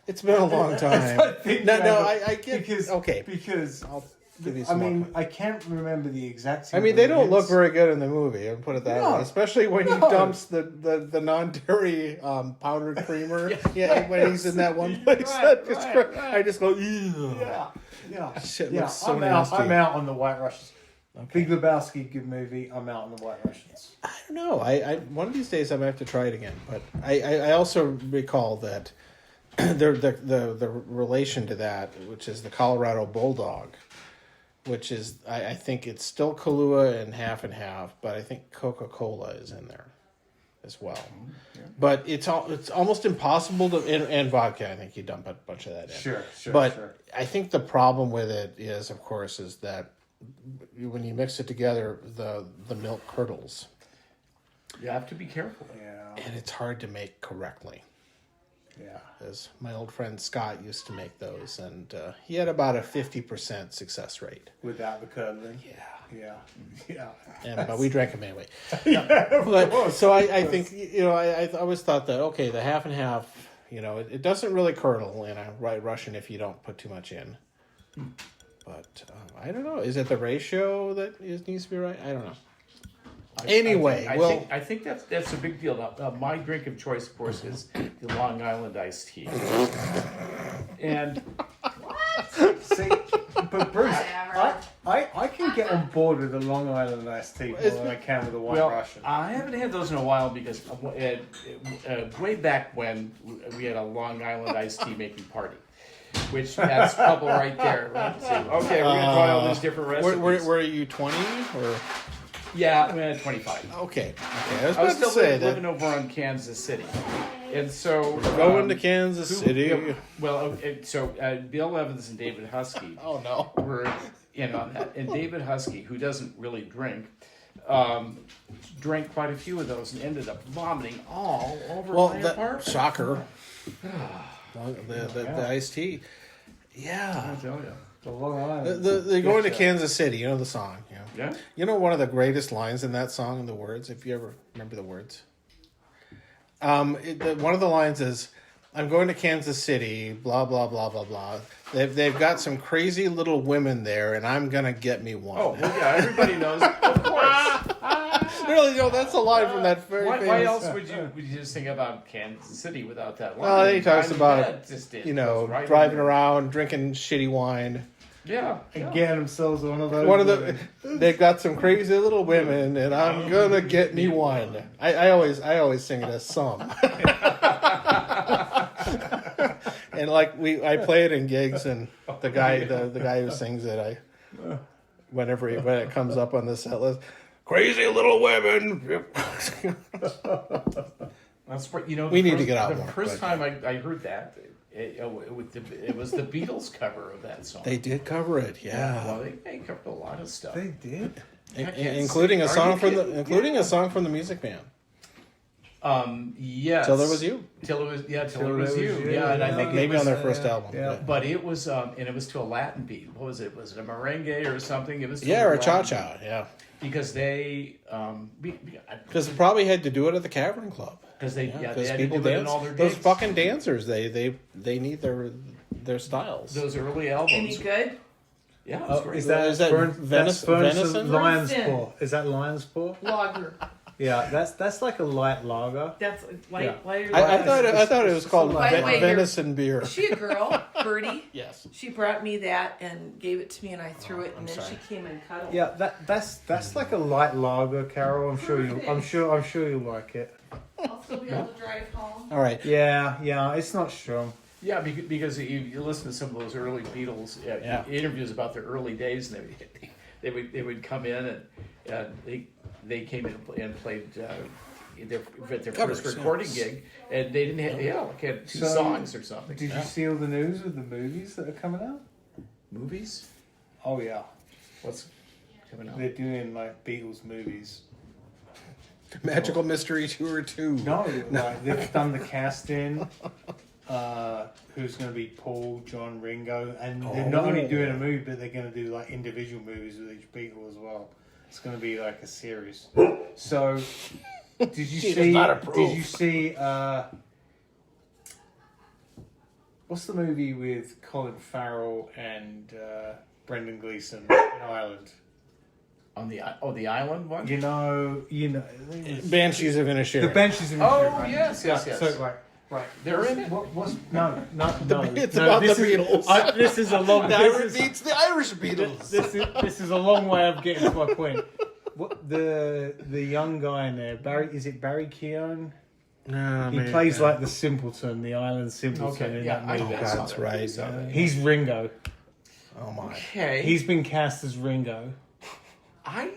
it's been a long time. I think No, you no, have I get because okay. because I'll give you I some mean more. I can't remember the exact. I mean, they don't look ingredients. very good in the movie. I'll put it that No. way. Especially when he No. dumps the non-dairy powdered creamer. Yeah, when he's in that one place. Right. I just go, ew. Yeah. Shit Yeah, looks so I'm nasty. out on the White Russians. Big Lebowski, good movie. I'm out on the White Russians. I don't know. I one of these days I might have to try it again. But I also recall that the relation to that, which is the Colorado Bulldog, which is I think it's still Kahlua and half, but I think Coca-Cola is in there as well. Yeah. But it's almost impossible to and vodka. I think you dump a bunch of that in. Sure. But I think the problem with it is, of course, is that when you mix it together, the milk curdles. You have to be careful. Yeah. And it's hard to make correctly. Yeah. As my old friend Scott used to make those, and he had about a 50% success rate. Without the curdling. Yeah. Yeah. But we drank them anyway. So I think, I always thought that, okay, the half and half, it doesn't really curdle in a White Russian if you don't put too much in. But I don't know. Is it the ratio that needs to be right? I don't know. I think that's a big deal. Now, my drink of choice, of course, is the Long Island iced tea. And see, but Bruce, I can get on board with the Long Island iced tea more than I can with the White Russian. I haven't had those in a while because way back when we had a Long Island iced tea making party. Which that's trouble right there. Right? So, okay, we're gonna try all these different recipes. Were you 20 or? Yeah, I'm at 25. Okay. I was still living over on Kansas City, and so going to Kansas City. Bill Evans and David Husky. Oh no. Were in on that, and David Husky, who doesn't really drink, drank quite a few of those and ended up vomiting all over my apartment. Shocker. The iced tea. Yeah. I tell you. The Long Island. They're going to Kansas City. You know the song. Yeah. You know one of the greatest lines in that song, in the words, if you ever remember the words. One of the lines is, "I'm going to Kansas City, blah, blah, blah, blah, blah. They've got some crazy little women there, and I'm going to get me one." Oh, well, yeah, everybody knows. Of course. Really, that's a line from that very famous... Why else would you just think about Kansas City without that line? Well, he talks about, right driving around, drinking shitty wine. Yeah. And getting themselves one of those. They've got some crazy little women, and I'm going to get me one. I always sing it as some. And I play it in gigs, and the guy who sings it, when it comes up on the set list, crazy little women. That's what we need to get out more. The first time I heard that, it was the Beatles cover of that song. They did cover it, yeah. Well, they covered a lot of stuff. They did, including a song from the Music Man. Yes. Till There Was You. Till It Was You. Yeah, and I think maybe on their first album. Yeah. But it was, and it was to a Latin beat. What was it? Was it a merengue or something? It was or a cha-cha. Yeah. Because they, because it probably had to do it at the Cavern Club. Because they people had to do it in all their Those gigs. fucking dancers, they need their styles. Those early albums. Any good? Yeah, it was great. Is that venison? Lion's Paw. Is that Lion's Paw? Lager. Yeah, that's like a light lager. That's lighter. I thought it was called By the way, venison beer. She a girl, Birdie. Yes. She brought me that and gave it to me, and I threw it, and then she came and cuddled. Yeah, that's like a light lager, Carol. I'm sure you'll like it. I'll still be able to drive home. All right. Yeah, it's not strong. Yeah, because you listen to some of those early Beatles interviews about their early days, and they would come in and they came in and played their first recording gig, and they didn't have two songs or something. Did you see all the news with the movies that are coming out? Movies? Oh yeah, What's coming out? they're doing like Beatles movies. Magical Mystery Tour 2. No, like they've done the casting. Who's going to be Paul, John, Ringo, and they're not only doing a movie, but they're going to do like individual movies with each Beatle as well. It's going to be like a series. So, did you see? What's the movie with Colin Farrell and Brendan Gleeson in Ireland? On the island one? You know. Banshees of Inisherin. The Banshees of Inisherin. Oh yes. So like Right, they're in it. What's no? It's no, about this the is- Beatles. This is a long. This is, the Irish Beatles. this is a long way of getting to my point. What the young guy in there, Barry? Is it Barry Keoghan? No, He plays like the simpleton, the island simpleton in that movie. I saw That's that. right. I saw that. He's Ringo. Oh my. Okay. He's been cast as Ringo. I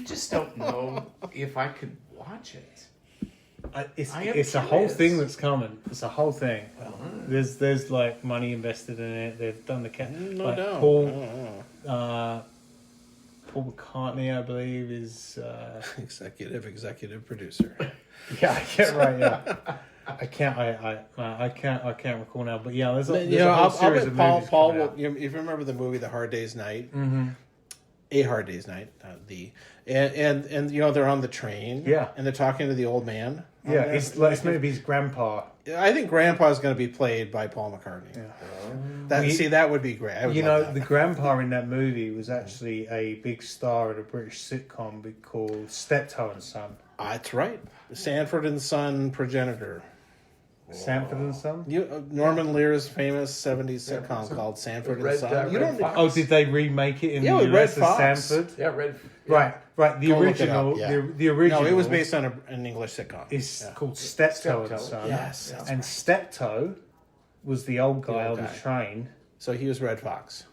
just don't know if I could watch it. It's I am a whole curious. thing that's coming. It's a whole thing. There's like money invested in it. They've done the No like doubt. Paul McCartney, I believe, is Executive producer. yeah, right, yeah. I can't recall now, but yeah, there's a You know, whole I'll series bet of Paul movies will. coming out. If you remember the movie The Hard Day's Night, A Hard Day's Night, and you know they're on the train, Yeah. and they're talking to the old man. on Yeah, there. it's maybe his grandpa. I think Grandpa's going to be played by Paul McCartney. Yeah. That would be great. I would You love know, that. the grandpa in that movie was actually a big star in a British sitcom called Steptoe and Son. That's right. Sanford and Son progenitor. Sanford and Son. Norman Lear's famous '70s sitcom called Sanford and Red- Son. You Red don't. Fox. Oh, did they remake it in Yeah, the with Red US Fox. as Sanford? Yeah, Red. Right. The Go look it up, original, yeah. the original. No, it was based on an English sitcom. Is Yeah. called Steptoe and Steptoe. Son. Yes, that's and Steptoe was the old guy old on guy. the train. So he was Red Fox.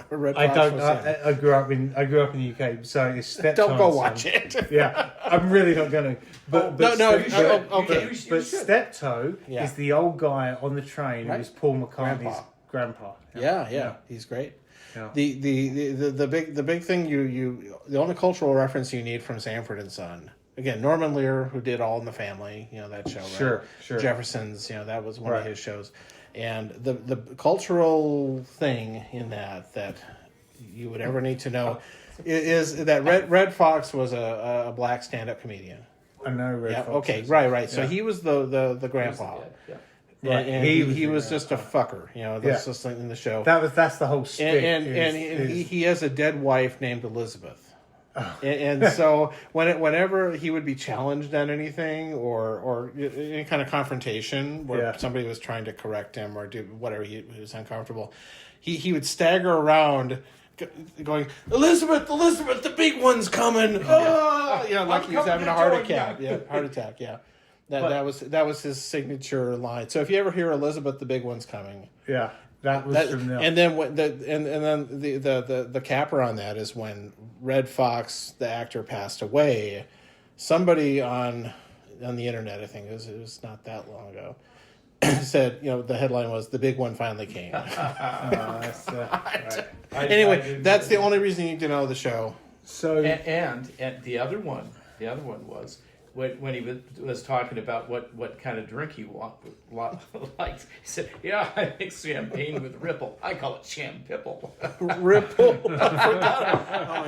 Red I Fox don't. was him. I grew up in the UK, so it's Steptoe. Don't go and Son. watch it. Yeah, I'm really not going to. But no, Step- you should. but- Okay. You should. But Steptoe Yeah. is the old guy on the train Right. who was Paul McCartney's Grandpa. grandpa. Yeah, he's great. Yeah. The big thing the only cultural reference you need from Sanford and Son, again, Norman Lear, who did All in the Family, you know that show, right? Sure. Jefferson's, you know, that was one Right. of his shows, and the cultural thing in that you would ever need to know is that Red Fox was a black stand-up comedian. I know Red Yeah. Fox Okay. is. Right. So Yeah. he was the grandpa. Yeah. Right. And he was just a fucker, you know. That's Yeah. just in the show. That's the whole stick. And he has a dead wife named Elizabeth. Oh. And so whenever he would be challenged on anything or any kind of confrontation where Yeah. somebody was trying to correct him or do whatever he was uncomfortable, he would stagger around going, Elizabeth, the big one's coming. Oh, you know, like he was having a heart attack. Yeah, heart attack. Yeah. That was his signature line. So if you ever hear Elizabeth, the big one's coming, yeah, that was from there. and then then the capper on that is when Red Fox, the actor, passed away. Somebody on the internet, I think it was not that long ago, said, you know, the headline was "The big one finally came." That's, right. Anyway, that's the only reason you need to know the show. So And the other one was when he was talking about what kind of drink he liked. He said, "Yeah, I make champagne with Ripple. I call it Champipple." Ripple. Oh my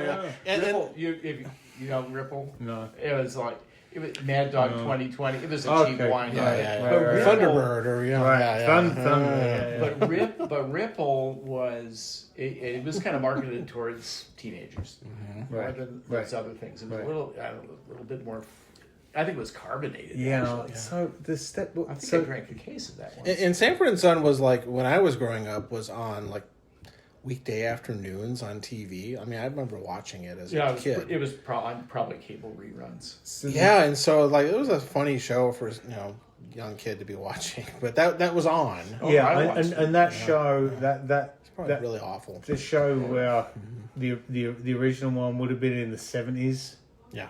god. And Ripple, you know Ripple? No. It was like it was Mad Dog 2020. It was a cheap Okay. wine. yeah. Right, right. Thunderbird or Right. yeah. Thunder. But Ripple was it was kind of marketed towards teenagers more Right. than Right. those other things. It was Right. a little bit more. I think it was carbonated. Yeah. actually. So the step. I think So I drank a case of that one. And Sanford and Son was like when I was growing up was on like weekday afternoons on TV. I mean, I remember watching it as a kid. It was probably cable reruns. Yeah, and so like it was a funny show for young kid to be watching, but that was on. yeah, I watched and that show that Probably really awful. the show where the original one would have been in the 70s, Yeah,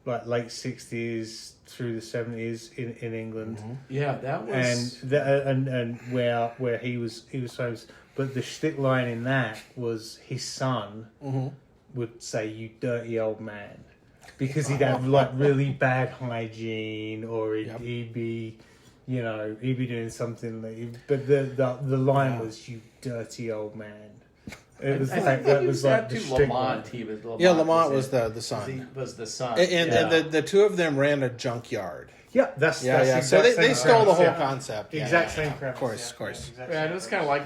like late 60s through the 70s in England. Yeah, that was. and where he was famous, but the shtick line in that was his son would say, "You dirty old man," because he'd have like really bad hygiene, or he'd be, you know, he'd be doing something. But the line was, "You dirty old man." It was I like think that he was like that the too. shtick Lamont, line. he was. Lamont was it. the son, Was the son. and the two of them ran a junkyard. Yeah, that's Yeah. the So exact they same stole the premise, whole yeah. concept. Yeah, Exact yeah, same yeah. premise. Of course, yeah. of course. Exact Yeah, same it was kind of like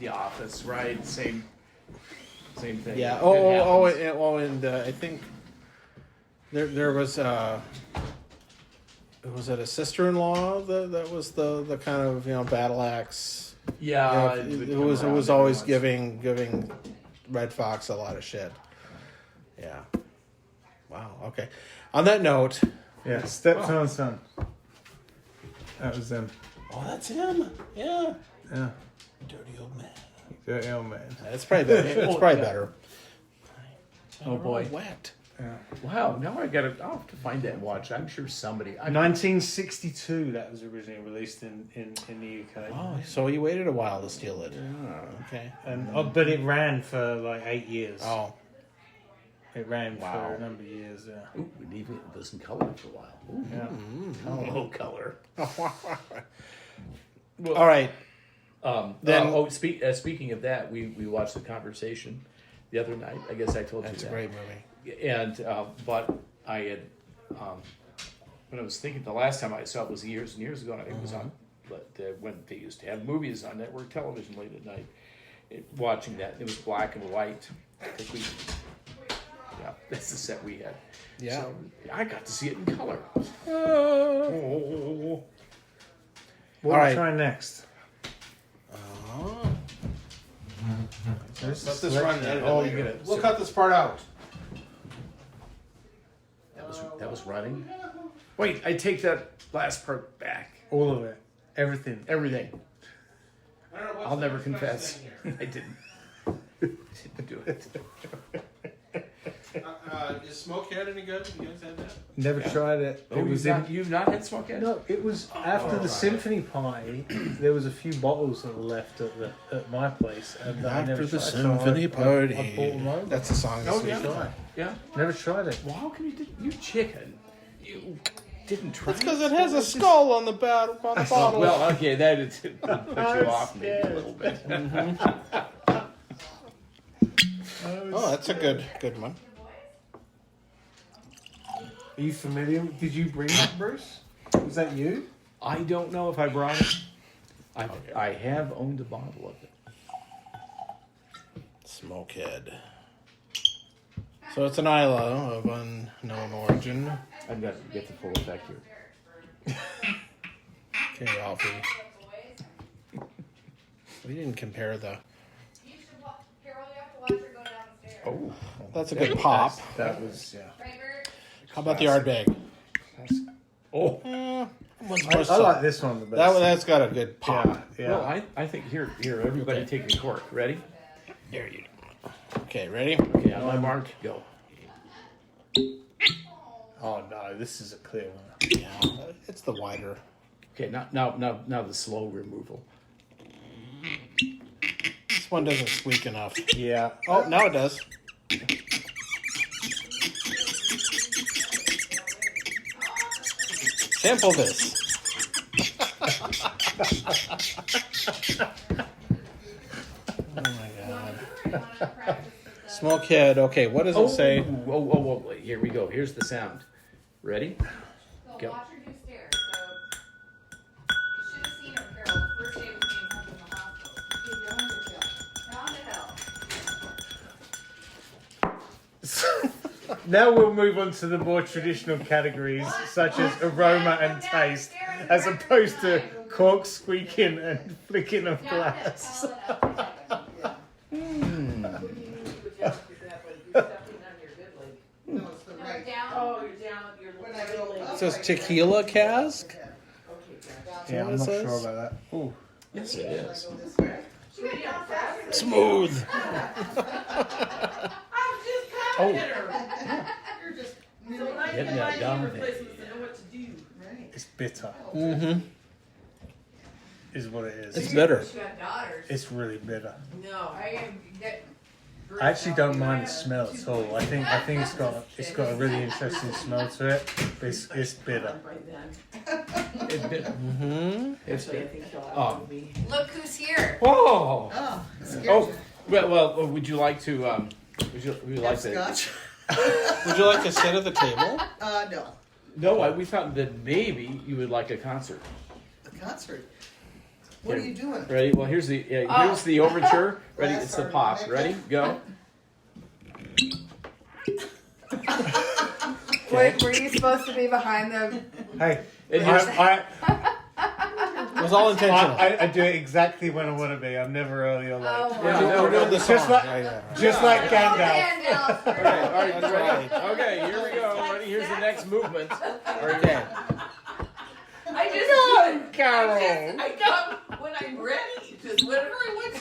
the Office, right? Same thing. Yeah. It happens. And I think there was was it a sister-in-law that was the kind of battle axe? Yeah, it was always giving Red Fox a lot of shit. Yeah. Wow. Okay. On that note, Yeah, stepson son. That was them. oh, that's him. Yeah. Yeah, Dirty old man. dirty old man. It's probably better. It's probably better. Oh boy! Wet. Wow, now I'll have to find that and watch. I'm sure somebody. 1962. That was originally released in the UK. Oh, so you waited a while to steal it. Okay. And but it ran for like 8 years. Oh. It ran Wow. for a number of years. Yeah. Ooh, and even it was in color for a while. Ooh, Yeah. oh, color. All right. Then, speaking of that, we watched The Conversation the other night. I guess I told That's you a that. great movie. And but I had when I was thinking the last time I saw it was years and years ago. And I think it was on, but when they used to have movies on network television late at night. Watching that, it was black and white. That's the set we had. Yeah. So I got to see it in color. What All right. we try next? Let this run. Oh, you're gonna. We'll cut this part out. That was running. Wait, I take that last part back. All of it. Everything. Everything. I'll never confess. I didn't. Didn't do it. Is Smokehead any good? You guys had that? Never tried it. Oh, It was you've not had Smokehead? No, it was after the symphony party. There was a few bottles that were left at my place, and I never tried. So I bought them over. That's the song. Oh, this yeah. week. Yeah. Never tried it. Well, how come you chicken? You didn't try. It's because it has a skull on the bottle. Well, okay, that is put you off maybe a little bit. Oh, that's a good one. Are you familiar? Did you bring that, Bruce? Was that you? I don't know if I brought it. I have owned a bottle of it. Smokehead. So it's an Isla of unknown origin. I'm going to get the full effect here. Okay, Alfie. We didn't compare the. Oh, That's a good pop. That was yeah. How about the Ardbeg? oh. I like this one the best. That's got a good pop. Yeah. Well, I think here, everybody take a cork. Ready? There you go. Okay, ready? Okay, on my mark, go. Oh no, this is a clear one. Yeah, it's the wider. Okay, now the slow removal. This one doesn't squeak enough. Yeah. Oh, now it does. Sample this. Oh my god. Smokehead. Okay, what does it say? Wait, here we go. Here's the sound. Ready? Go. Watch her do stairs. So you should have seen her, Carol, the first day we came home from the hospital. Down to hell. Now we'll move on to the more traditional categories such as aroma and taste, as opposed to cork squeaking and flicking of glass. It says tequila cask. Yeah, I'm not sure about that. Ooh. Yes, it is. Smooth. Getting that down there. It's bitter. Mm-hmm. Is what it is. It's bitter. It's really bitter. No. I actually don't mind the smell at all. I think it's got a really interesting smell to it. But it's bitter. It's been. Mm-hmm. It's been. Look who's here. Oh. Oh, Well. Would you like to? Would you like to? scotch? Would you like to sit at the table? No. No, we thought that maybe you would like a concert. A concert. What are you doing? Ready? Well, here's the overture. Ready? It's the pop. Ready? Go. Were you supposed to be behind them? Hey, And here's- It was all intentional. I do it exactly when I want to be. I'm never early or late. Oh, Yeah, wow. no, We're doing the Just song. like- Yeah. Just like Gandalf. Gandalf. Okay, all right, you That's ready? right. Okay, here we go. Ready? Here's the next movement. Okay. I just I come when I'm ready. Just whatever I want to.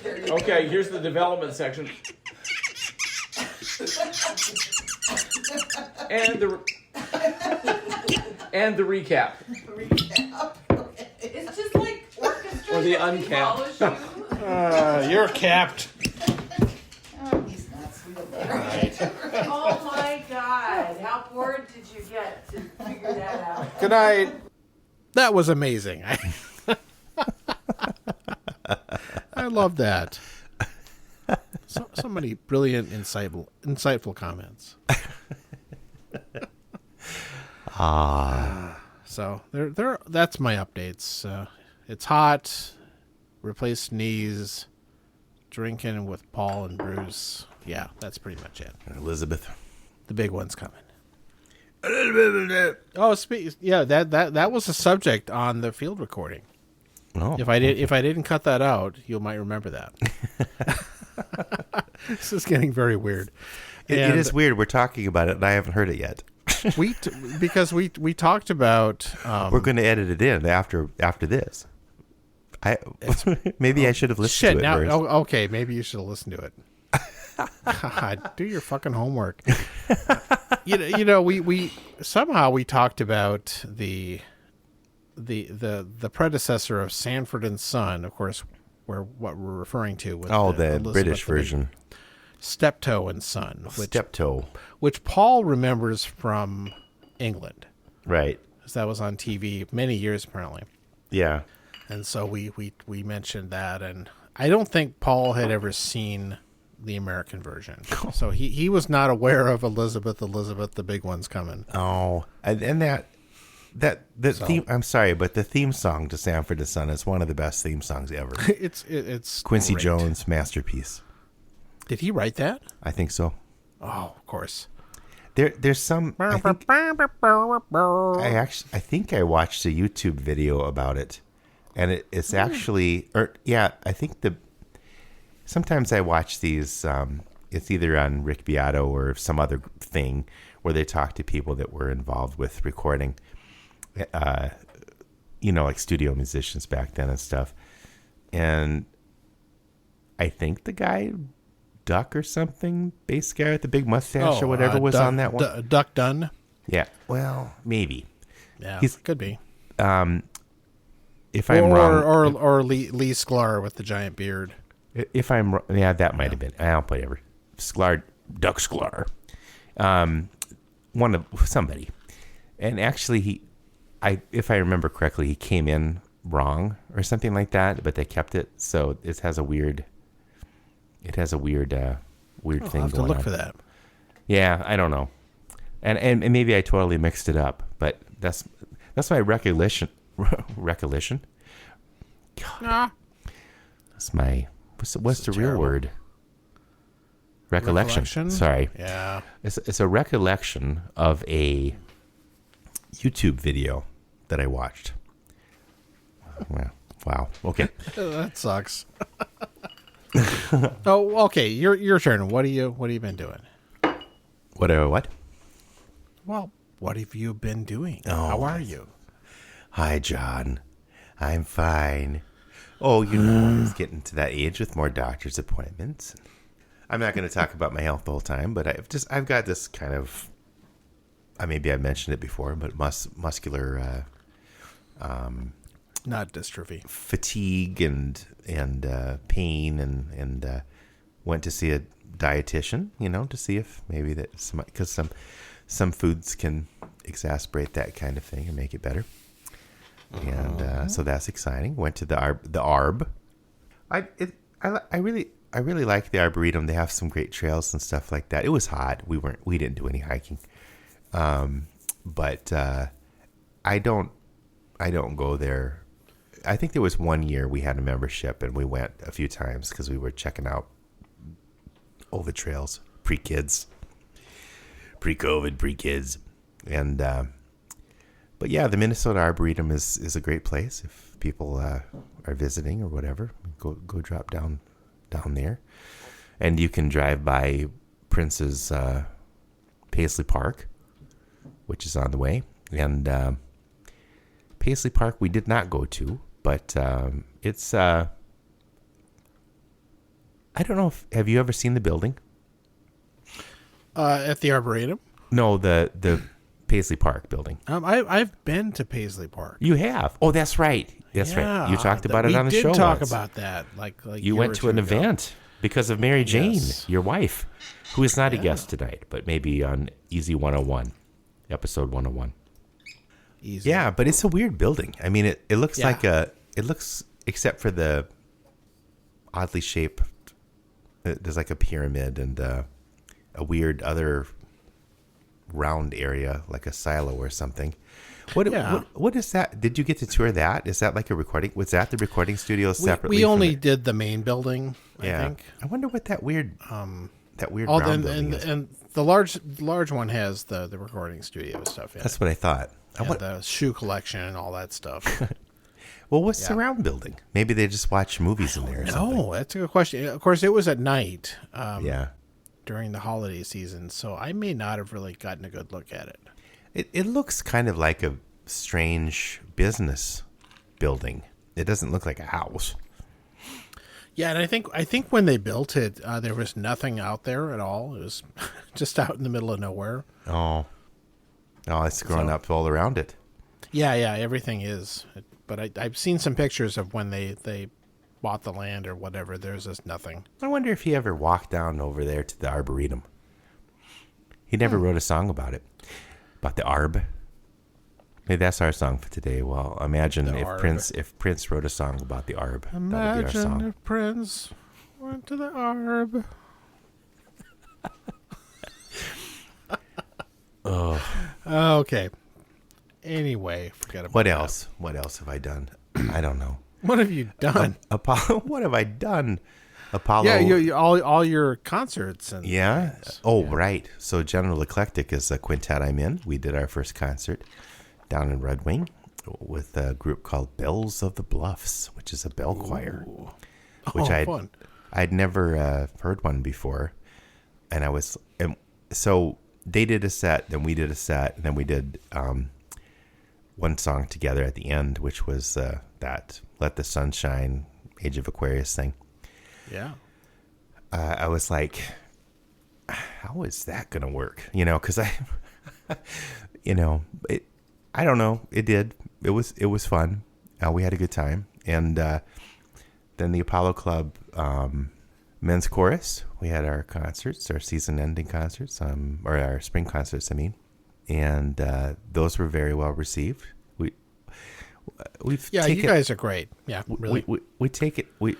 There you go. Okay, here's the development section. And the recap. It's just like orchestra. Or the that uncapped. follows you. You're capped. Oh, he's not sweet. Oh my God! How bored did you get to figure that out? Good night. That was amazing. I love that. So many brilliant, insightful comments. So there. That's my updates. It's hot. Replaced knees. Drinking with Paul and Bruce. Yeah, that's pretty much it. Elizabeth. The big one's coming. Oh, yeah, that was a subject on the field recording. Oh, If I didn't cut that out, you might remember that. This is getting very weird. it And is weird. We're talking about it, and I haven't heard it yet. because we talked about We're going to edit it in after this. Maybe I should have listened shit. to it Now, first. okay, maybe you should have listened to it. God, do your fucking homework. We somehow we talked about the predecessor of Sanford and Son, of course, what we're referring to with the Elizabeth British the Big- version. Steptoe and Son, Which Paul remembers from England, right. because that was on TV many years apparently. Yeah. And so we mentioned that, and I don't think Paul had ever seen the American version, so he was not aware of Elizabeth, the big one's coming. Oh, and the theme. I'm sorry, but the theme song to Sanford and Son is one of the best theme songs ever. It's Quincy great. Jones' masterpiece. Did he write that? I think so. Oh, of course. There's some. I think I watched a YouTube video about it, and it's actually, I think sometimes I watch these. It's either on Rick Beato or some other thing where they talk to people that were involved with recording, like studio musicians back then and stuff. And I think the guy, Duck or something, bass guy with the big mustache or whatever was on that one. Duck Dunn. Yeah, well, maybe. Yeah, He's- could be. If I'm wrong, or Lee Sklar with the giant beard. if I'm wrong, that might have been. Whatever. Duck Sklar. One of somebody, and actually if I remember correctly, he came in wrong or something like that, but they kept it, so it has a weird. It has a weird I'll thing have to going look on. for that. Yeah, I don't know, and maybe I totally mixed it up, but that's my recollection. Recollection. Ah, That's my what's the real terrible. word? Recollection. Sorry. Yeah. It's a recollection of a YouTube video that I watched. Well, wow. Okay. That sucks. Oh, okay. Your turn. What have you been doing? What? Well, what have you been doing? Oh, How are you? Hi, John. I'm fine. Oh, I was getting to that age with more doctor's appointments. I'm not going to talk about my health the whole time, but I've got this kind of, maybe I mentioned it before, but muscular Not dystrophy. fatigue and pain and went to see a dietitian, to see if maybe that because some foods can exacerbate that kind of thing and make it better. And so that's exciting. Went to the ARB. I really like the Arboretum. They have some great trails and stuff like that. It was hot. We didn't do any hiking. But I don't go there. I think there was one year we had a membership and we went a few times because we were checking out all the trails, pre-kids. pre-COVID, pre-kids. And, but yeah, the Minnesota Arboretum is a great place. If people are visiting or whatever, go drop down there. And you can drive by Prince's Paisley Park, which is on the way. And Paisley Park we did not go to, but it's... I don't know have you ever seen the building? At the Arboretum? No, the Paisley Park building. I've been to Paisley Park. You have? Oh, that's right. That's right. You talked about it on the show. We did talk once. about that. Like you went to an event because of Mary Jane, Yes. your wife, who is not a guest tonight, but maybe on Easy 101, episode 101. Easy. Yeah, but it's a weird building. I mean, it looks like it looks, except for the oddly shaped, there's like a pyramid and a weird other round area, like a silo or something. What is that? Did you get to tour that? Is that like a recording? Was that the recording studio separately? We only did the main building, I think. I wonder what that weird brown building is. And the large one has the recording studio stuff in That's what I thought. the shoe collection and all that stuff. Well, what's the round building? Maybe they just watch movies in there or something. No, that's a good question. Of course, it was at night During the holiday season, so I may not have really gotten a good look at it. It looks kind of like a strange business building. It doesn't look like a house. Yeah, and I think when they built it, there was nothing out there at all. It was just out in the middle of nowhere. Oh, it's grown up all around it. Yeah, everything is. But I've seen some pictures of when they bought the land or whatever. There's just nothing. I wonder if he ever walked down over there to the Arboretum. He never wrote a song about it. About the Arb. Maybe that's our song for today. Well, imagine if Prince wrote a song about the Arb. That would be our Imagine song. if Prince went to the Arb. Okay. Anyway, forget about What that. else? What else have I done? I don't know. What have you done? Apollo. What have I done? Apollo. Yeah, you all your concerts and Yeah. things. Oh, right. So General Eclectic is a quintet I'm in. We did our first concert down in Red Wing with a group called Bells of the Bluffs, which is a bell choir. Which fun. I'd never heard one before. And so they did a set, then we did a set, and then we did one song together at the end, which was that Let the Sun Shine, Age of Aquarius thing. Yeah. I was like, how is that going to work? Because I don't know. It did. It was fun. We had a good time. And then the Apollo Club men's chorus, we had our concerts, our season-ending concerts, or our spring concerts, I mean. And those were very well received. You guys are great. Yeah, really. We take it. We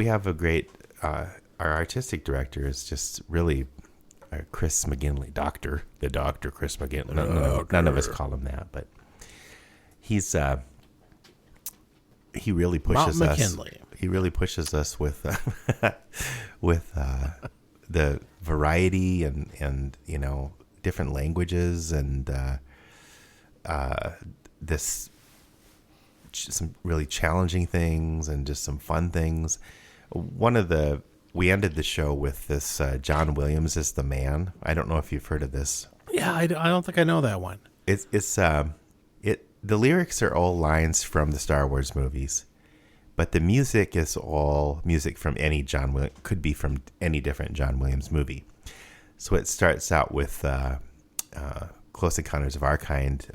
have a great. Our artistic director is just really Chris McGinley, the doctor Chris McGinley. None of us call him that, but he's he really pushes Mount us. McKinley. He really pushes us with the variety and different languages and some really challenging things and just some fun things. We ended the show with this John Williams is the Man. I don't know if you've heard of this. Yeah, I don't think I know that one. The lyrics are all lines from the Star Wars movies, but the music is all music from could be from any different John Williams movie. So it starts out with Close Encounters of Our Kind.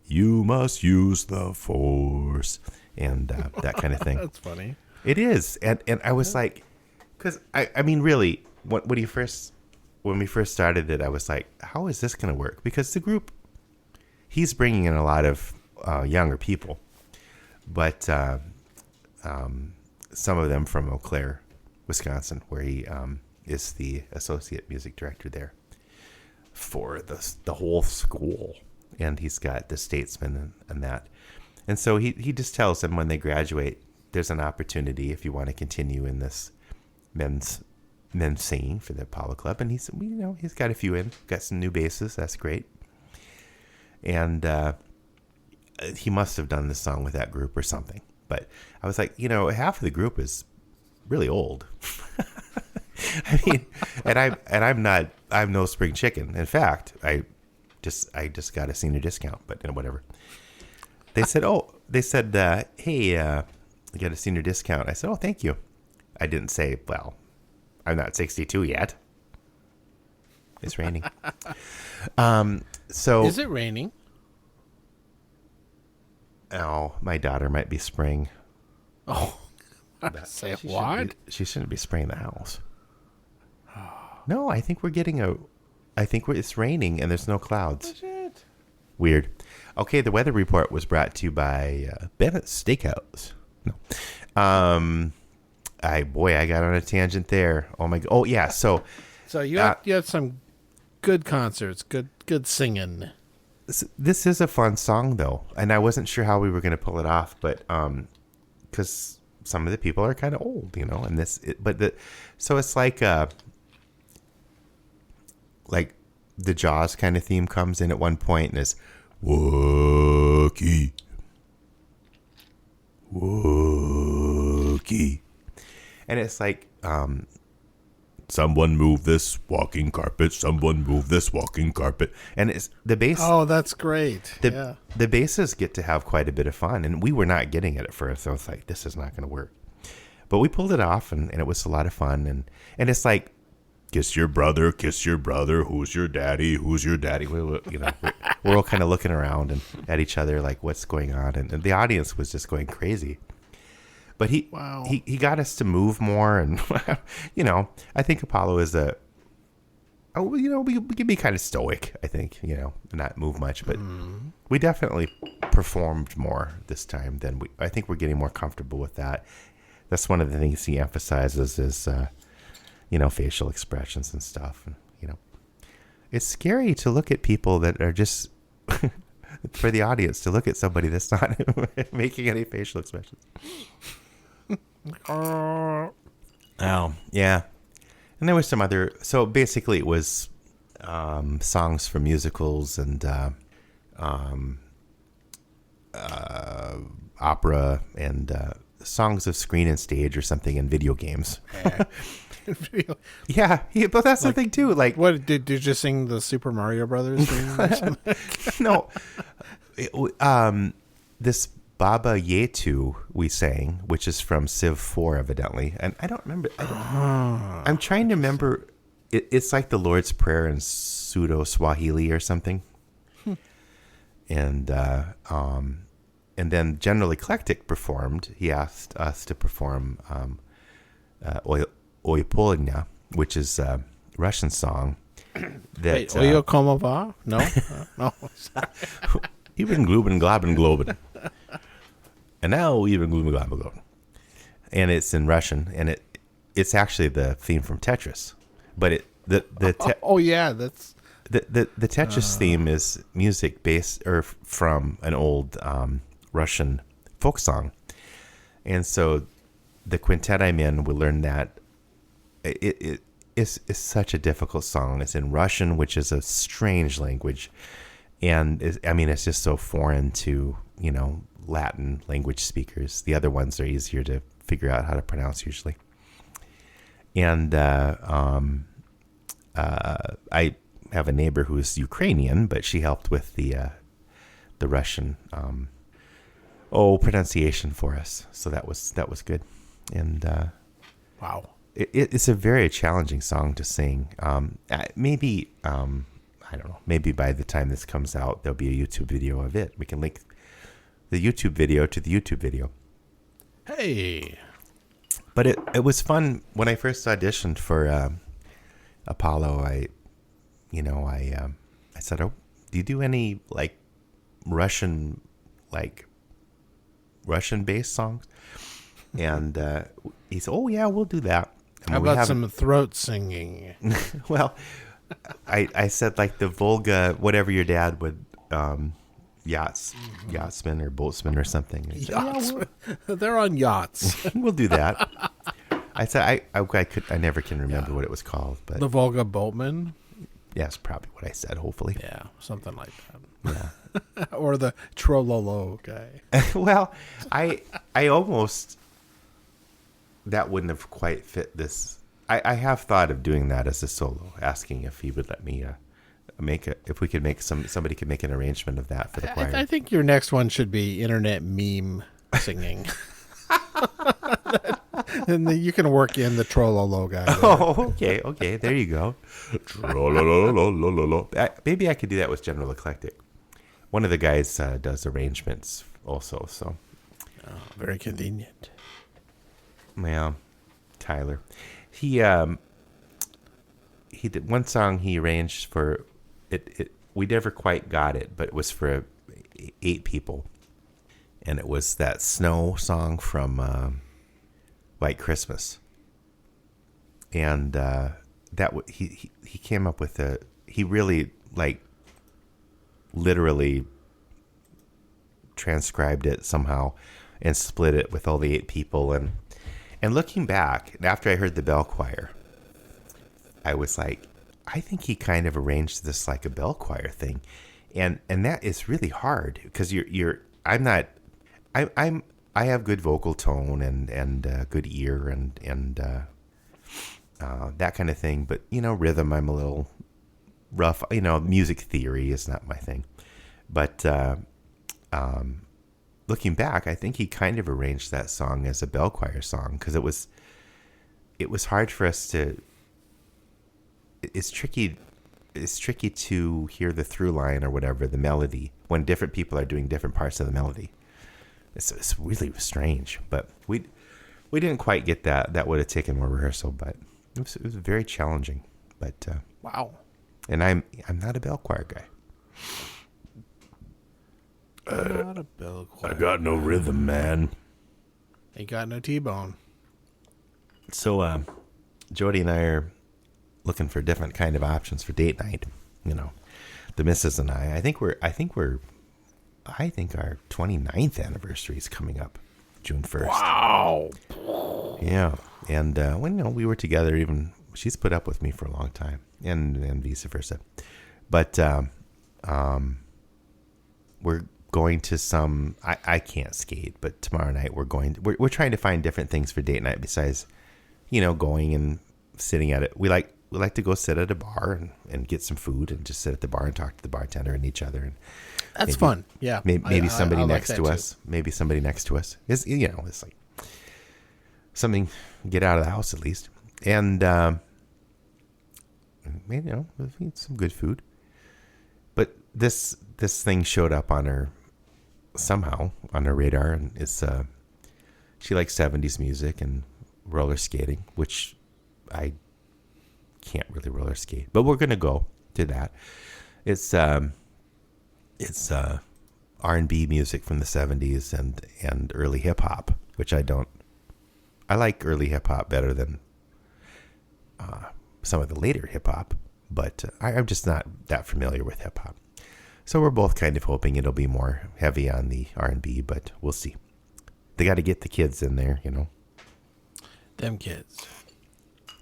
You must use the Force, and that kind of thing. That's funny. It is, and I was like, because I mean, really, when we first started it, I was like, how is this going to work? Because the group, he's bringing in a lot of younger people, but some of them from Eau Claire, Wisconsin, where he is the associate music director there for the whole school. And he's got the Statesman and that. And so he just tells them when they graduate, there's an opportunity if you want to continue in this men's men singing for the Apollo Club, and he said, he's got a few in, got some new basses. That's great. And he must have done this song with that group or something. But I was like, half of the group is really old. I mean, I'm no spring chicken. In fact, I just got a senior discount, but whatever. They said, hey, you got a senior discount. I said, oh, thank you. I didn't say, well, I'm not 62 yet. It's raining. So is it raining? Oh, my daughter might be spraying. Oh, say what? She shouldn't be spraying the house. No, I think it's raining and there's no clouds. Shit. Weird. Okay, the weather report was brought to you by Bennett's Steakhouse. No. I got on a tangent there. Oh my god. Oh yeah. So you had some good concerts, good singing. This is a fun song though, and I wasn't sure how we were going to pull it off, but because some of the people are kind of old, and so it's like the Jaws kind of theme comes in at one point and it's Wookie. And it's like, someone move this walking carpet. Someone move this walking carpet. And it's the bass. Oh, that's great. The basses get to have quite a bit of fun. And we were not getting it at first. I was like, this is not going to work. But we pulled it off and it was a lot of fun. And it's like, kiss your brother. Who's your daddy? We're all kind of looking around and at each other like, what's going on? And the audience was just going crazy. But he got us to move more, and I think Apollo is we can be kind of stoic. I think not move much, but we definitely performed more this time than I think we're getting more comfortable with that. That's one of the things he emphasizes is facial expressions and stuff, and it's scary to look at people that are just for the audience to look at somebody that's not making any facial expressions. Oh, yeah. And there was some other, so basically it was songs from musicals and opera and songs of screen and stage or something in video games. Yeah, but that's the thing too. Like, what did you just sing the Super Mario Brothers theme or something? No, this Baba Yetu we sang, which is from Civ 4 evidently, and I don't remember. I'm trying to remember. It's like the Lord's Prayer in pseudo Swahili or something, and then General Eclectic performed. He asked us to perform Oi Polnya, which is a Russian song. That Oyo Como Va? No, no. Even Globen Globen Globen. And now even Globen Globen Globen. And it's in Russian, and it's actually the theme from Tetris. But the Tetris theme is music based or from an old Russian folk song. And so the quintet I'm in will learn that. It's such a difficult song. It's in Russian, which is a strange language, and it's just so foreign to Latin language speakers. The other ones are easier to figure out how to pronounce usually. And I have a neighbor who's Ukrainian, but she helped with the Russian pronunciation for us. So that was good. And wow. It's a very challenging song to sing. Maybe, I don't know, maybe by the time this comes out, there'll be a YouTube video of it. We can link the YouTube video to the YouTube video. Hey. But it was fun. When I first auditioned for Apollo, I said, oh, do you do any Russian-based songs? And he said, oh, yeah, we'll do that. How about some throat singing? Well, I said the Volga, whatever your dad would, yachtsman or boatsman or something. Yachts. They're on yachts. We'll do that. I never can remember what it was called, but The Volga Boatman. yeah, that's probably what I said. Hopefully, Yeah, something like that. yeah. Or the Trololo guy. Well, I almost that wouldn't have quite fit this. I have thought of doing that as a solo, asking if he would let me if we could make somebody could make an arrangement of that for the choir. I think your next one should be internet meme singing. And then you can work in the Trololo guy. There. Oh, okay, there you go. Maybe I could do that with General Eclectic. One of the guys does arrangements also, so. Oh, very convenient. Yeah, Tyler. He did one song he arranged for it. We never quite got it, but it was for 8 people, and it was that snow song from White Christmas. And he came up with he really literally transcribed it somehow and split it with all the 8 people. And looking back, after I heard the bell choir, I was like, I think he kind of arranged this like a bell choir thing. And that is really hard because I have good vocal tone and good ear and that kind of thing. But, rhythm, I'm a little rough. Music theory is not my thing. But looking back, I think he kind of arranged that song as a bell choir song because it was hard for us to. It's tricky to hear the through line or whatever, the melody, when different people are doing different parts of the melody. It's really strange, but we didn't quite get that. That would have taken more rehearsal, but it was very challenging. But Wow. And I'm not a bell choir guy. Not a bell choir. I got no rhythm, man. Ain't got no T-bone. So Jody and I are looking for different kind of options for date night. The missus and I think our 29th anniversary is coming up June 1st. Wow. Yeah. And we were together, even she's put up with me for a long time and vice versa. But we're going to some, I can't skate, but tomorrow night we're trying to find different things for date night besides, going and sitting at it. We like to go sit at a bar and get some food and just sit at the bar and talk to the bartender and each other. And That's fun. Yeah. Maybe somebody I like next that to too. us. Maybe somebody next to us. It's like something, get out of the house at least. And maybe, eat some good food. But this thing showed up on her somehow on her radar, and it's she likes 70s music and roller skating, which I can't really roller skate, but we're gonna go to that. It's R&B music from the 70s and early hip hop, which I like early hip hop better than some of the later hip hop, but I'm just not that familiar with hip hop. So we're both kind of hoping it'll be more heavy on the R&B, but we'll see. They got to get the kids in there, Them kids.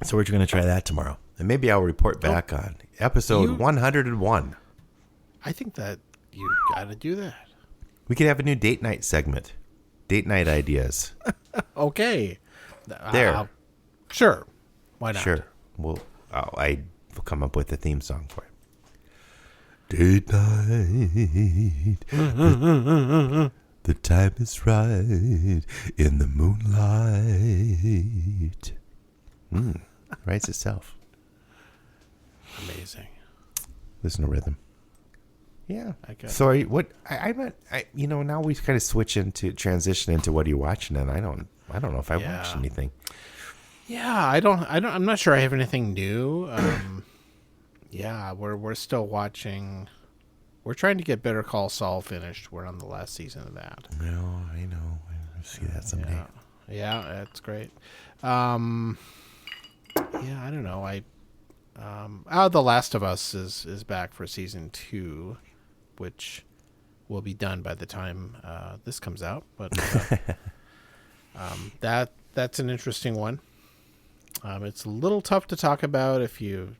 So we're going to try that tomorrow. And maybe I'll report back on episode 101. I think that you got to do that. We could have a new date night segment. Date night ideas. Okay. There. Sure. Why not? Sure. I will come up with a theme song for it. Date night. The time is right in the moonlight. Writes itself. Amazing. There's no rhythm. Yeah. Okay. Sorry. What now we kind of transition into what are you watching, and I don't know if I watched anything. Yeah, I'm not sure I have anything new. Yeah, we're still watching. We're trying to get Better Call Saul finished. We're on the last season of that. No, I know. I'll see that someday. Yeah, that's great. Yeah, I don't know. The Last of Us is back for season 2, which will be done by the time this comes out. But that's an interesting one. It's a little tough to talk about if you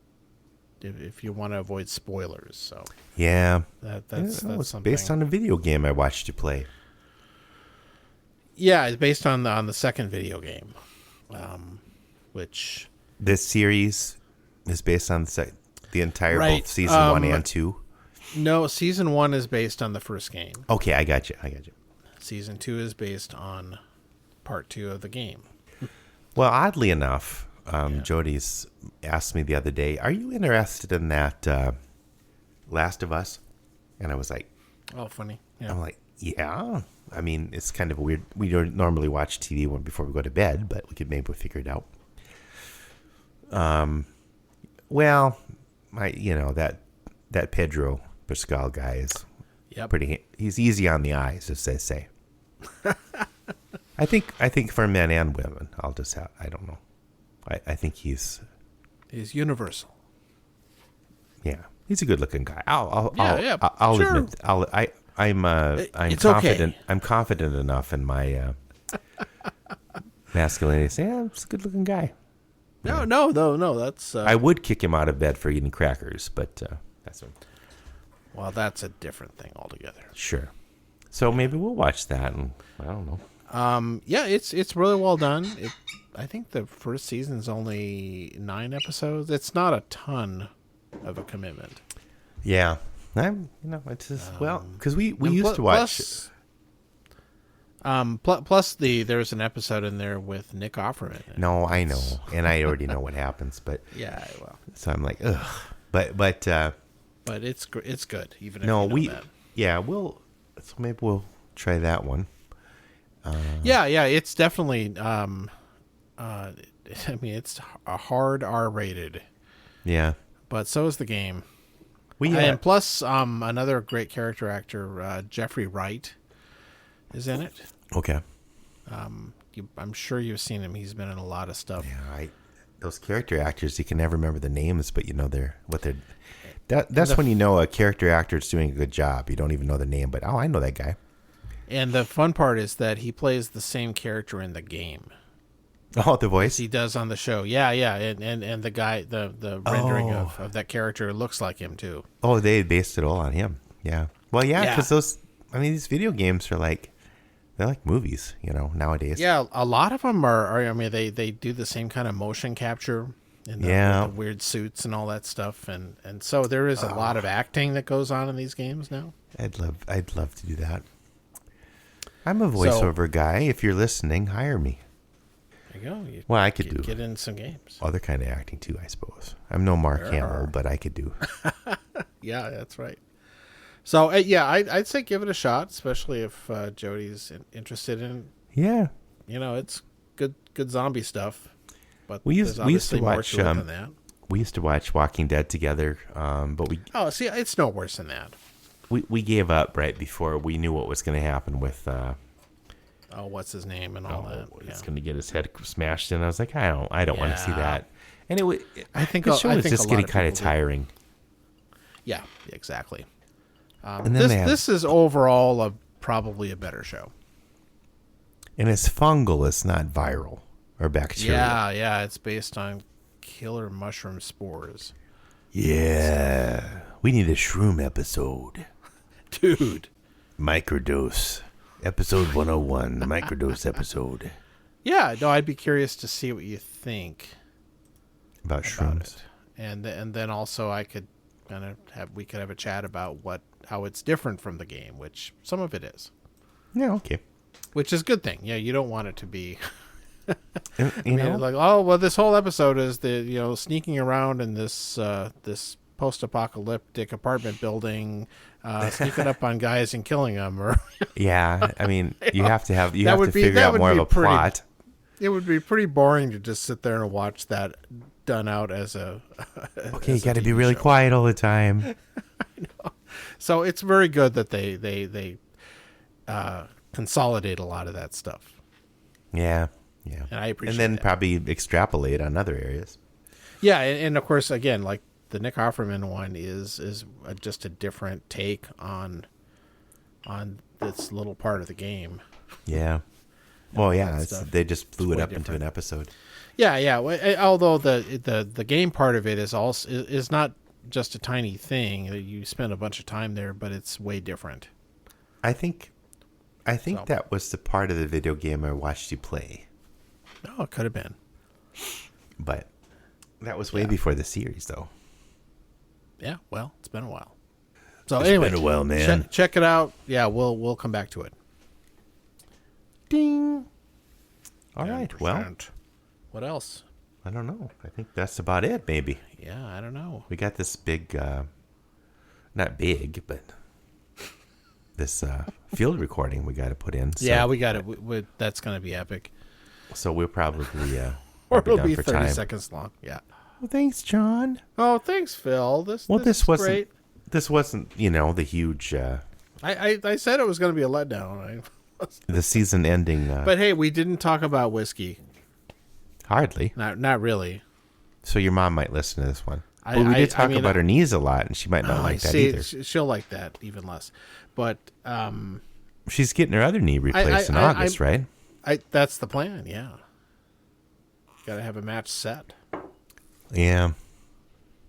want to avoid spoilers. So Yeah. that's It's something. based on a video game I watched you play. Yeah, it's based on the second video game, which This series is based on the entire Right, both season 1 and 2. no, season 1 is based on the first game. Okay, I got you. Season 2 is based on part 2 of the game. Well, oddly enough, Jody's asked me the other day, "Are you interested in that Last of Us?" And I was like, Oh, funny. Yeah. I'm like, yeah. I mean, it's kind of weird. We don't normally watch TV before we go to bed, but we could maybe figure it out. Well, that Pedro Pascal guy is Yep. he's easy on the eyes, as they say. I think for men and women, I don't know. I think he's universal. he's a good looking guy. I'll sure. admit, I'm It's confident. okay. I'm confident enough in my masculinity to say, yeah, it's a good looking guy. No. That's I would kick him out of bed for eating crackers, but that's well, that's a different thing altogether. sure. So maybe we'll watch that, and I don't know. Yeah, it's really well done. I think the first season's only 9 episodes. It's not a ton of a commitment. Yeah, it's just because we And used to watch. Plus there's an episode in there with Nick Offerman. No, I know, and I already know what happens, but Yeah, well, so I'm like, ugh. But it's good. Even if no, you know that. so maybe we'll try that one. Yeah, it's definitely. I mean, it's a hard R-rated, Yeah, but so is the game. we And plus, another great character actor, Jeffrey Wright, is in it. okay. I'm sure you've seen him. He's been in a lot of stuff. Yeah, those character actors, you can never remember the names, but you know that's when you know a character actor is doing a good job. You don't even know the name, but I know that guy. And the fun part is that he plays the same character in the game Oh, the voice. as he does on the show. Yeah, and the guy, the rendering of that character looks like him too. Oh, they based it all on him. Yeah. Well, yeah, Yeah. because these video games are they're like movies, nowadays. Yeah, a lot of them are I mean, they do the same kind of motion capture. And Yeah. with the weird suits and all that stuff, and so there is a lot of acting that goes on in these games now. I'd love to do that. I'm a voiceover guy. If you're listening, hire me. There you go. You Well, I could do get in some games. other kind of acting too, I suppose. I'm no Mark Hamill, but I could do. Yeah, that's right. So yeah, I'd say give it a shot, especially if Jody's interested in. Yeah. It's good zombie stuff. But We there's used to obviously more watch to it than that. we used to watch Walking Dead together, but we Oh, see, it's no worse than that. we gave up right before we knew what was going to happen with Oh, what's his name and all that. Yeah. it's going to get his head smashed in. I was like, I don't want to see Yeah. that. And I think the a- show I was think just a lot getting of kind of people do. tiring. Yeah, exactly. And then This is overall probably a better show. and it's fungal, it's not viral or bacterial. Yeah, it's based on killer mushroom spores. Yeah. We need a shroom episode. Dude. Microdose. Episode 101, the microdose episode. Yeah, no, I'd be curious to see what you think About about shrooms. it. And then also I could kind of we could have a chat about how it's different from the game, which some of it is. Yeah, okay. Which is a good thing. Yeah, you don't want it to be You know? like, oh well, this whole episode is the sneaking around in this post-apocalyptic apartment building, sneaking up on guys and killing them, or Yeah, I mean, you have to That figure that out would more be of a pretty- plot. it would be pretty boring to just sit there and watch that done out as a Okay, you as a got to be TV really show. quiet all the time. So it's very good that they consolidate a lot of that stuff, Yeah. and I appreciate. And then that. probably extrapolate on other areas. Yeah, and of course, again, like the Nick Offerman one is just a different take on this little part of the game. Yeah. Well, all yeah, that it's, stuff. they just blew it way up into different. an episode. Yeah. Although the game part of it is not just a tiny thing. You spend a bunch of time there, but it's way different. I think So. that was the part of the video game I watched you play, Oh, it could have been. but that was way before the series, though. Yeah. Well, it's been a while. So It's anyway, been a while, man. Check it out. Yeah, we'll come back to it. Ding. All right. Well, 10%. What else? I don't know. I think that's about it. Maybe Yeah, I don't know. we got this big, not big, but this field recording we got to put in. So, Yeah, we got it. That's going to be epic. So we'll probably Or be it'll done be for 30 time. seconds long. Yeah. Well, thanks, John. Oh, thanks, Phil. This This is wasn't. great. This wasn't, the huge, I said it was going to be a letdown. the season ending. But hey, we didn't talk about whiskey. Hardly. Not really. So your mom might listen to this one. I- But we I- did talk I mean, about her knees a lot, and she might not like that see, either. she'll like that even less. But She's getting her other knee replaced in August, right? that's the plan. Yeah. Got to have a match set. Yeah.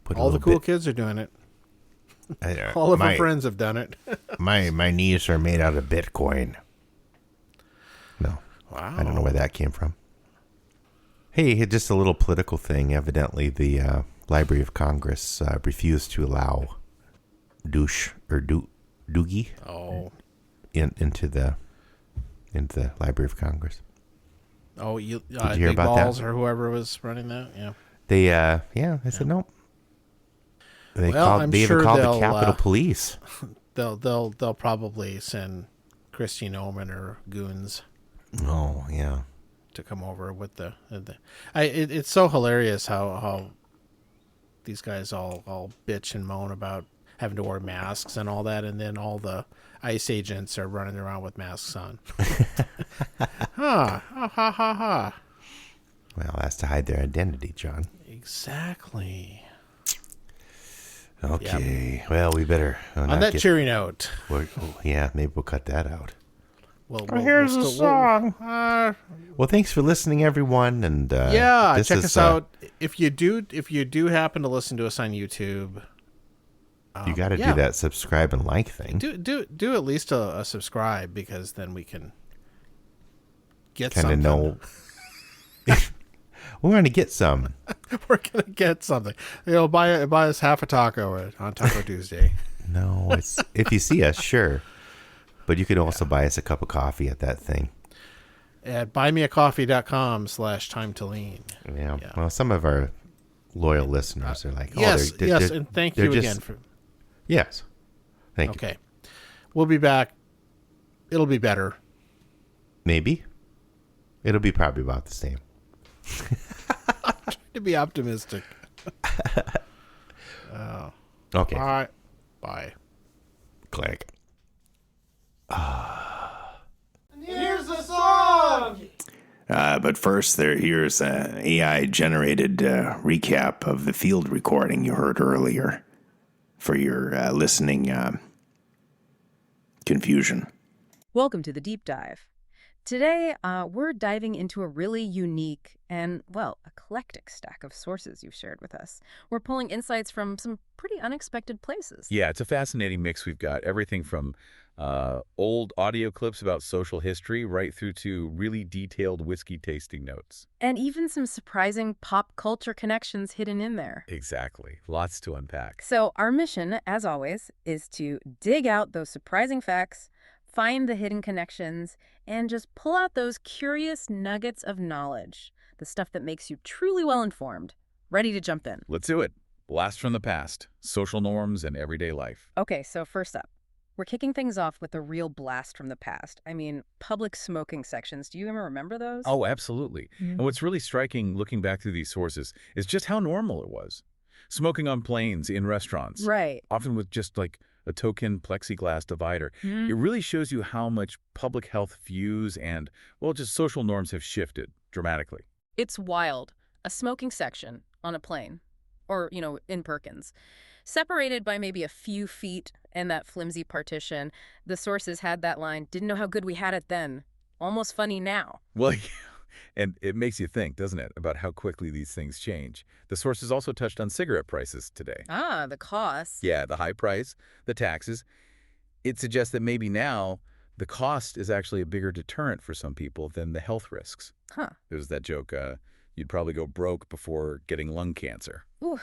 Put a All the little cool kids are doing it. I- All of my, her friends have done it. my knees are made out of Bitcoin. No, Wow. I don't know where that came from. Hey, just a little political thing. Evidently, the Library of Congress refused to allow Doogie Oh. into the Library of Congress. Oh, you you hear Big about that? Balls or whoever was running that? Yeah. They said no. They Well, I'm they even sure called the they'll, Capitol Police. They'll probably send Christine Oman or goons Oh yeah. to come over with it's so hilarious how these guys all bitch and moan about having to wear masks and all that, and then all the ICE agents are running around with masks on. Ha ha ha ha. Well, that's to hide their identity, John. Exactly. Okay. Well, we better On that cheery note, maybe we'll cut that out. here's a song. Well, thanks for listening, everyone, and this check is, us out. If you do happen to listen to us on YouTube, You got to do that subscribe and like thing. do at least a subscribe, because then we can get Kind of something. know. We're going to get some. We're gonna get something. Buy us half a taco on Taco Tuesday. No, it's if you see us, sure. But you could also buy us a cup of coffee at that thing. At buymeacoffee.com/time to lean. Yeah. Well, some of our loyal listeners are like, Yes, they're- and thank they're you just- again for. Yes. Thank you. Okay, we'll be back. It'll be better. Maybe. It'll be probably about the same. To be optimistic. Okay. All right. Bye. Click. But first, here's an AI-generated recap of the field recording you heard earlier for your listening confusion. Welcome to the Deep Dive. Today, we're diving into a really unique and, well, eclectic stack of sources you've shared with us. We're pulling insights from some pretty unexpected places. Yeah, it's a fascinating mix. We've got everything from old audio clips about social history right through to really detailed whiskey tasting notes. And even some surprising pop culture connections hidden in there. Exactly. Lots to unpack. So our mission, as always, is to dig out those surprising facts, find the hidden connections, and just pull out those curious nuggets of knowledge, the stuff that makes you truly well-informed. Ready to jump in? Let's do it. Blast from the past, social norms, and everyday life. Okay, so first up, we're kicking things off with a real blast from the past. I mean, public smoking sections. Do you even remember those? Oh, absolutely. And what's really striking looking back through these sources is just how normal it was. Smoking on planes, in restaurants. Right. Often with just like a token plexiglass divider. It really shows you how much public health views and, well, just social norms have shifted dramatically. It's wild. A smoking section on a plane, or, in Perkins. Separated by maybe a few feet and that flimsy partition, the sources had that line, didn't know how good we had it then. almost funny now. Well, and it makes you think, doesn't it, about how quickly these things change. The sources also touched on cigarette prices today. Ah, the cost. Yeah, the high price, the taxes. It suggests that maybe now the cost is actually a bigger deterrent for some people than the health risks. Huh. There's that joke, you'd probably go broke before getting lung cancer. Ooh,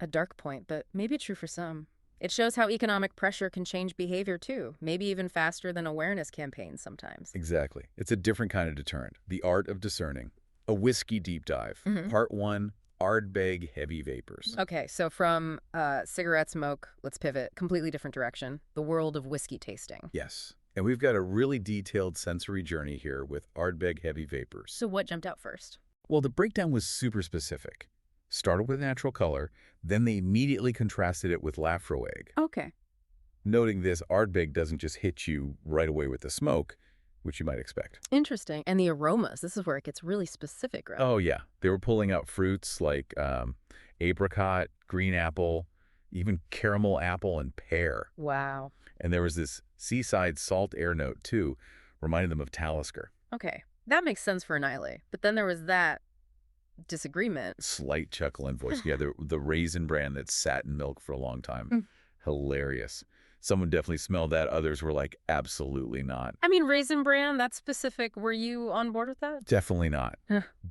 a dark point, but maybe true for some. It shows how economic pressure can change behavior too, maybe even faster than awareness campaigns sometimes. Exactly. It's a different kind of deterrent, the art of discerning. A whiskey deep dive. Part 1, Ardbeg heavy vapors. Okay, so from cigarette smoke, let's pivot, completely different direction, the world of whiskey tasting. Yes. And we've got a really detailed sensory journey here with Ardbeg heavy vapors. So what jumped out first? Well, the breakdown was super specific. Started with natural color, then they immediately contrasted it with Laphroaig. Okay. Noting this, Ardbeg doesn't just hit you right away with the smoke, which you might expect. Interesting. And the aromas, this is where it gets really specific, right? Oh, yeah. They were pulling out fruits like apricot, green apple, even caramel apple and pear. Wow. And there was this seaside salt air note, too, reminding them of Talisker. Okay. That makes sense for an Islay. But then there was that disagreement. Slight chuckle in voice. Yeah, the raisin bran that sat in milk for a long time. Hilarious. Someone definitely smelled that. Others were like, absolutely not. I mean, Raisin Bran, that's specific. Were you on board with that? Definitely not.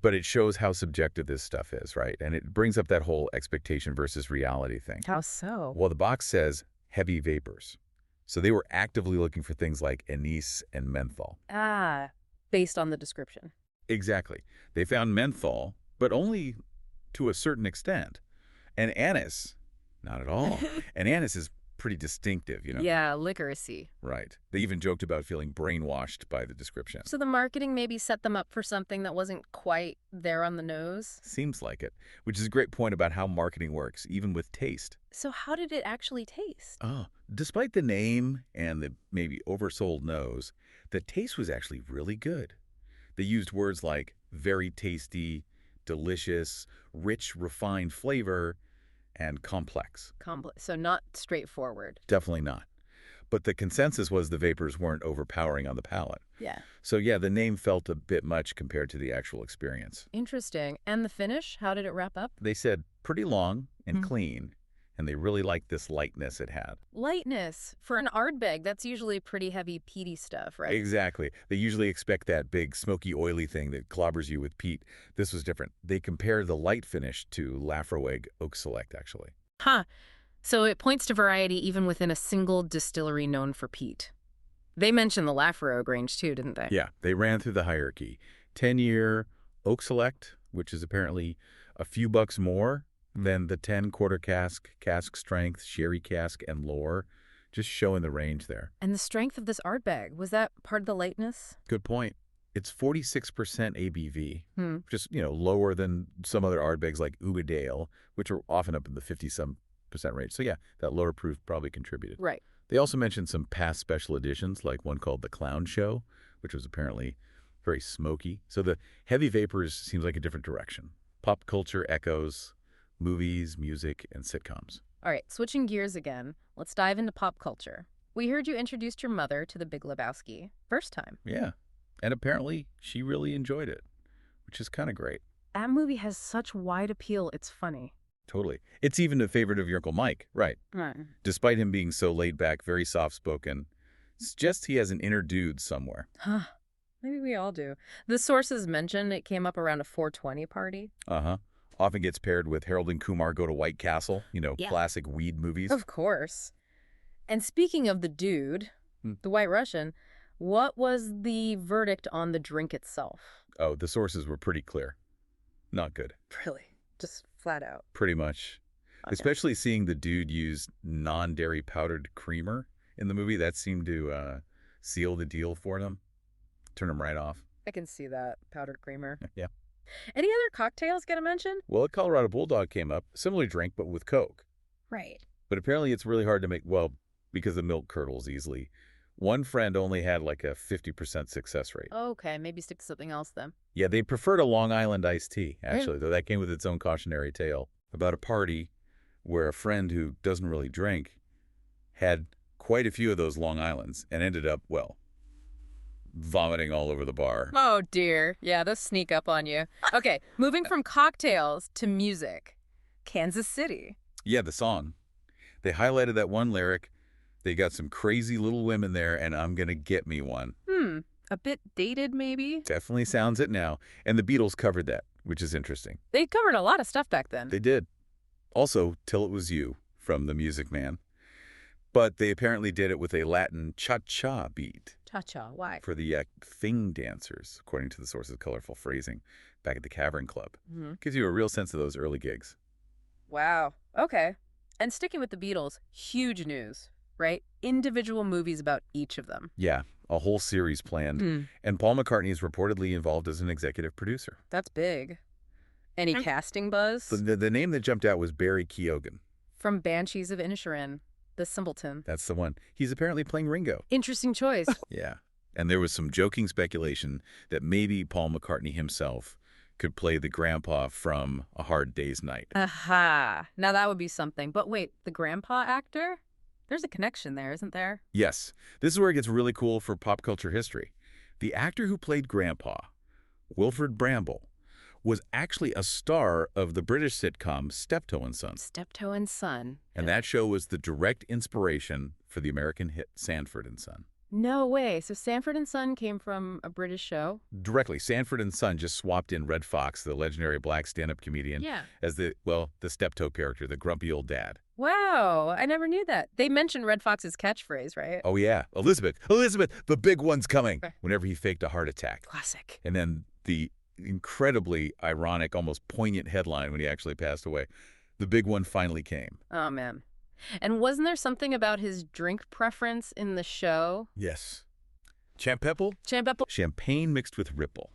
But it shows how subjective this stuff is, right? And it brings up that whole expectation versus reality thing. How so? Well, the box says heavy vapors. So they were actively looking for things like anise and menthol. Ah, based on the description. Exactly. They found menthol, but only to a certain extent. And anise, not at all. And anise is pretty distinctive, you know? Yeah, licorice-y. Right. They even joked about feeling brainwashed by the description. So the marketing maybe set them up for something that wasn't quite there on the nose? Seems like it, which is a great point about how marketing works, even with taste. So how did it actually taste? Oh, despite the name and the maybe oversold nose, the taste was actually really good. They used words like very tasty, delicious, rich, refined flavor, and complex. So not straightforward. Definitely not. But the consensus was the vapors weren't overpowering on the palate. Yeah. So yeah, the name felt a bit much compared to the actual experience. Interesting. And the finish, how did it wrap up? They said pretty long and clean, and they really liked this lightness it had. Lightness. For an Ardbeg, that's usually pretty heavy peaty stuff, right? Exactly. They usually expect that big, smoky, oily thing that clobbers you with peat. This was different. They compared the light finish to Laphroaig Oak Select, actually. Huh. So it points to variety even within a single distillery known for peat. They mentioned the Laphroaig range too, didn't they? Yeah, they ran through the hierarchy. 10-year Oak Select, which is apparently a few bucks more than the 10 quarter cask, cask strength, sherry cask, and lore, just showing the range there. And the strength of this Ardbeg, was that part of the lightness? Good point. It's 46% ABV, which is, lower than some other Ardbegs like Ugadale, which are often up in the 50-some% range. So yeah, that lower proof probably contributed. Right. They also mentioned some past special editions, like one called the Clown Show, which was apparently very smoky. So the heavy vapors seems like a different direction. Pop culture echoes, movies, music, and sitcoms. All right, switching gears again, let's dive into pop culture. We heard you introduced your mother to The Big Lebowski. First time. Yeah, and apparently she really enjoyed it, which is kind of great. That movie has such wide appeal, it's funny. Totally. It's even a favorite of your Uncle Mike, right? Right. Despite him being so laid back, very soft-spoken, suggests he has an inner dude somewhere. Huh. Maybe we all do. The sources mentioned it came up around a 420 party. Uh-huh. Often gets paired with Harold and Kumar Go to White Castle, classic weed movies. Of course. And speaking of the dude, the White Russian, what was the verdict on the drink itself? Oh, the sources were pretty clear. Not good. Really? Just flat out? Pretty much. Okay. Especially seeing the dude use non-dairy powdered creamer in the movie. That seemed to seal the deal for them. Turn them right off. I can see that. Powdered creamer. Yeah. Any other cocktails get a mention? Well, a Colorado Bulldog came up. Similar drink, but with Coke. Right. But apparently it's really hard to make, because the milk curdles easily. One friend only had like a 50% success rate. Okay, maybe stick to something else then. Yeah, they preferred a Long Island iced tea, actually, though that came with its own cautionary tale about a party where a friend who doesn't really drink had quite a few of those Long Islands and ended up, vomiting all over the bar. Oh, dear. Yeah, those sneak up on you. Okay, moving from cocktails to music. Kansas City. Yeah, the song. They highlighted that one lyric. They got some crazy little women there, and I'm going to get me one. A bit dated, maybe? Definitely sounds it now. And the Beatles covered that, which is interesting. They covered a lot of stuff back then. They did. Also, Till It Was You from The Music Man. But they apparently did it with a Latin cha-cha beat. Cha-cha, why? For the thing dancers, according to the source's colorful phrasing back at the Cavern Club. Gives you a real sense of those early gigs. Wow. Okay. And sticking with the Beatles, huge news, right? Individual movies about each of them. Yeah, a whole series planned. And Paul McCartney is reportedly involved as an executive producer. That's big. Any casting buzz? The name that jumped out was Barry Keoghan. From Banshees of Inisherin, the simpleton. That's the one. He's apparently playing Ringo. Interesting choice. Yeah. And there was some joking speculation that maybe Paul McCartney himself could play the grandpa from A Hard Day's Night. Aha. Now that would be something. But wait, the grandpa actor? There's a connection there, isn't there? Yes. This is where it gets really cool for pop culture history. The actor who played Grandpa, Wilfred Bramble, was actually a star of the British sitcom Steptoe and Son. Steptoe and Son. And that show was the direct inspiration for the American hit Sanford and Son. No way. So Sanford and Son came from a British show? Directly. Sanford and Son just swapped in Red Fox, the legendary black stand-up comedian, as the Steptoe character, the grumpy old dad. Wow. I never knew that. They mentioned Red Fox's catchphrase, right? Oh, yeah. Elizabeth, the big one's coming, whenever he faked a heart attack. Classic. And then the incredibly ironic, almost poignant headline when he actually passed away, the big one finally came. Oh, man. And wasn't there something about his drink preference in the show? Yes. Champepple? Champepple. Champagne mixed with Ripple,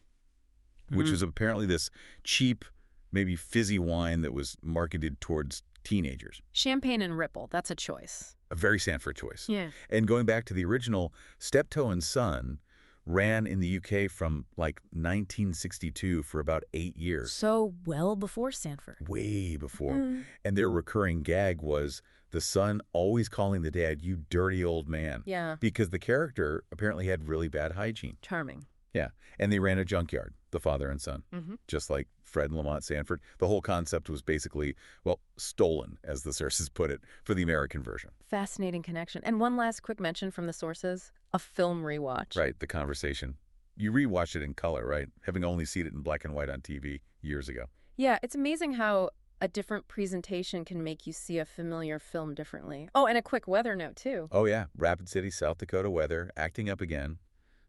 which was apparently this cheap, maybe fizzy wine that was marketed towards teenagers. Champagne and Ripple, that's a choice. A very Sanford choice. Yeah. And going back to the original, Steptoe and Son ran in the UK from like 1962 for about 8 years. So well before Sanford. Way before. And their recurring gag was the son always calling the dad, "You dirty old man." Yeah. Because the character apparently had really bad hygiene. Charming. Yeah. And they ran a junkyard, the father and son, just like Fred and Lamont Sanford. The whole concept was basically, well, stolen, as the sources put it, for the American version. Fascinating connection. And one last quick mention from the sources, a film rewatch. Right, The Conversation. You rewatched it in color, right? Having only seen it in black and white on TV years ago. Yeah, it's amazing how a different presentation can make you see a familiar film differently. Oh, and a quick weather note, too. Oh, yeah. Rapid City, South Dakota weather, acting up again.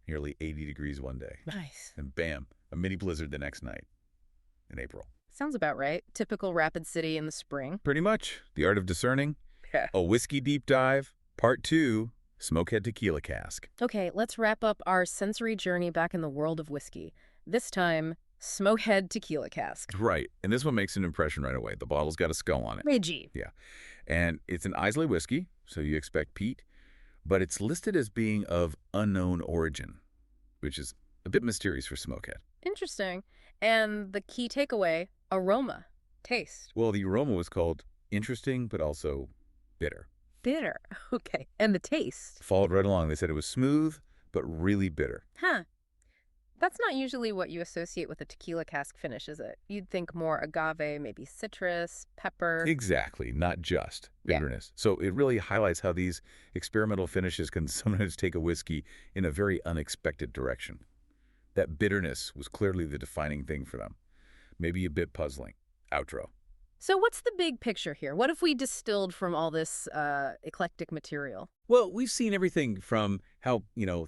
Nearly 80 degrees one day. Nice. And bam, a mini blizzard the next night in April. Sounds about right. Typical Rapid City in the spring. Pretty much. The Art of Discerning. Yeah. A Whiskey Deep Dive. Part 2. Smokehead Tequila Cask. Okay, let's wrap up our sensory journey back in the world of whiskey. This time, Smokehead Tequila Cask. Right. And this one makes an impression right away. The bottle's got a skull on it. Reggie. Yeah. And it's an Islay whiskey, so you expect peat. But it's listed as being of unknown origin, which is a bit mysterious for Smokehead. Interesting. And the key takeaway, aroma, taste. Well, the aroma was called interesting, but also bitter. Bitter. Okay. And the taste? Followed right along. They said it was smooth, but really bitter. Huh. That's not usually what you associate with a tequila cask finish, is it? You'd think more agave, maybe citrus, pepper. Exactly, not just bitterness. So it really highlights how these experimental finishes can sometimes take a whiskey in a very unexpected direction. That bitterness was clearly the defining thing for them. Maybe a bit puzzling. Outro. So what's the big picture here? What if we distilled from all this eclectic material? Well, we've seen everything from how,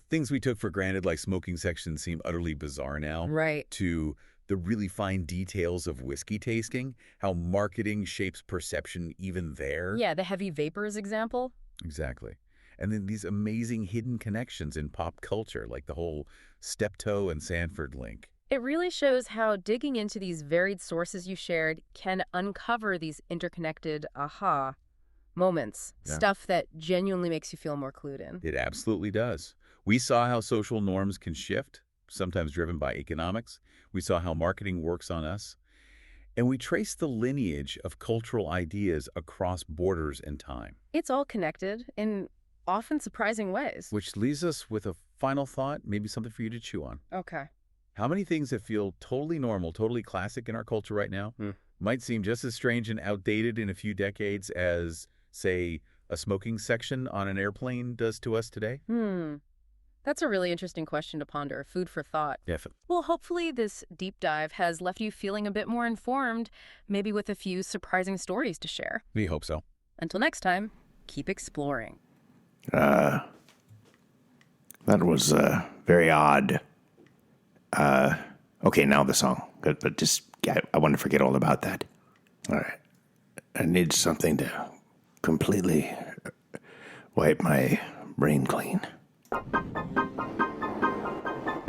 things we took for granted, like smoking sections, seem utterly bizarre now. Right. To the really fine details of whiskey tasting, how marketing shapes perception even there. Yeah, the heavy vapors example. Exactly. And then these amazing hidden connections in pop culture, like the whole Steptoe and Sanford link. It really shows how digging into these varied sources you shared can uncover these interconnected aha moments, stuff that genuinely makes you feel more clued in. It absolutely does. We saw how social norms can shift, sometimes driven by economics. We saw how marketing works on us. And we traced the lineage of cultural ideas across borders and time. It's all connected in often surprising ways. Which leaves us with a final thought, maybe something for you to chew on. Okay. How many things that feel totally normal, totally classic in our culture right now might seem just as strange and outdated in a few decades as, say, a smoking section on an airplane does to us today? That's a really interesting question to ponder. Food for thought. Definitely. Well, hopefully this deep dive has left you feeling a bit more informed, maybe with a few surprising stories to share. We hope so. Until next time, keep exploring. That was very odd. Okay, now the song. Good, but just I want to forget all about that. All right. I need something to completely wipe my brain clean.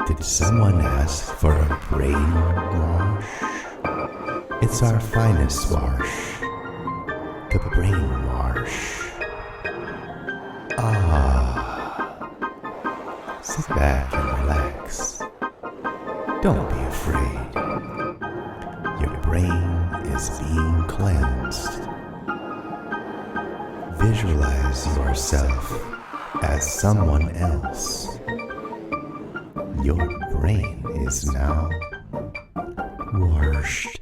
Did someone ask for a brain wash? It's our finest wash. The brain wash. Sit back and relax. Don't be afraid. Your brain is being cleansed. Visualize yourself as someone else. Your brain is now washed.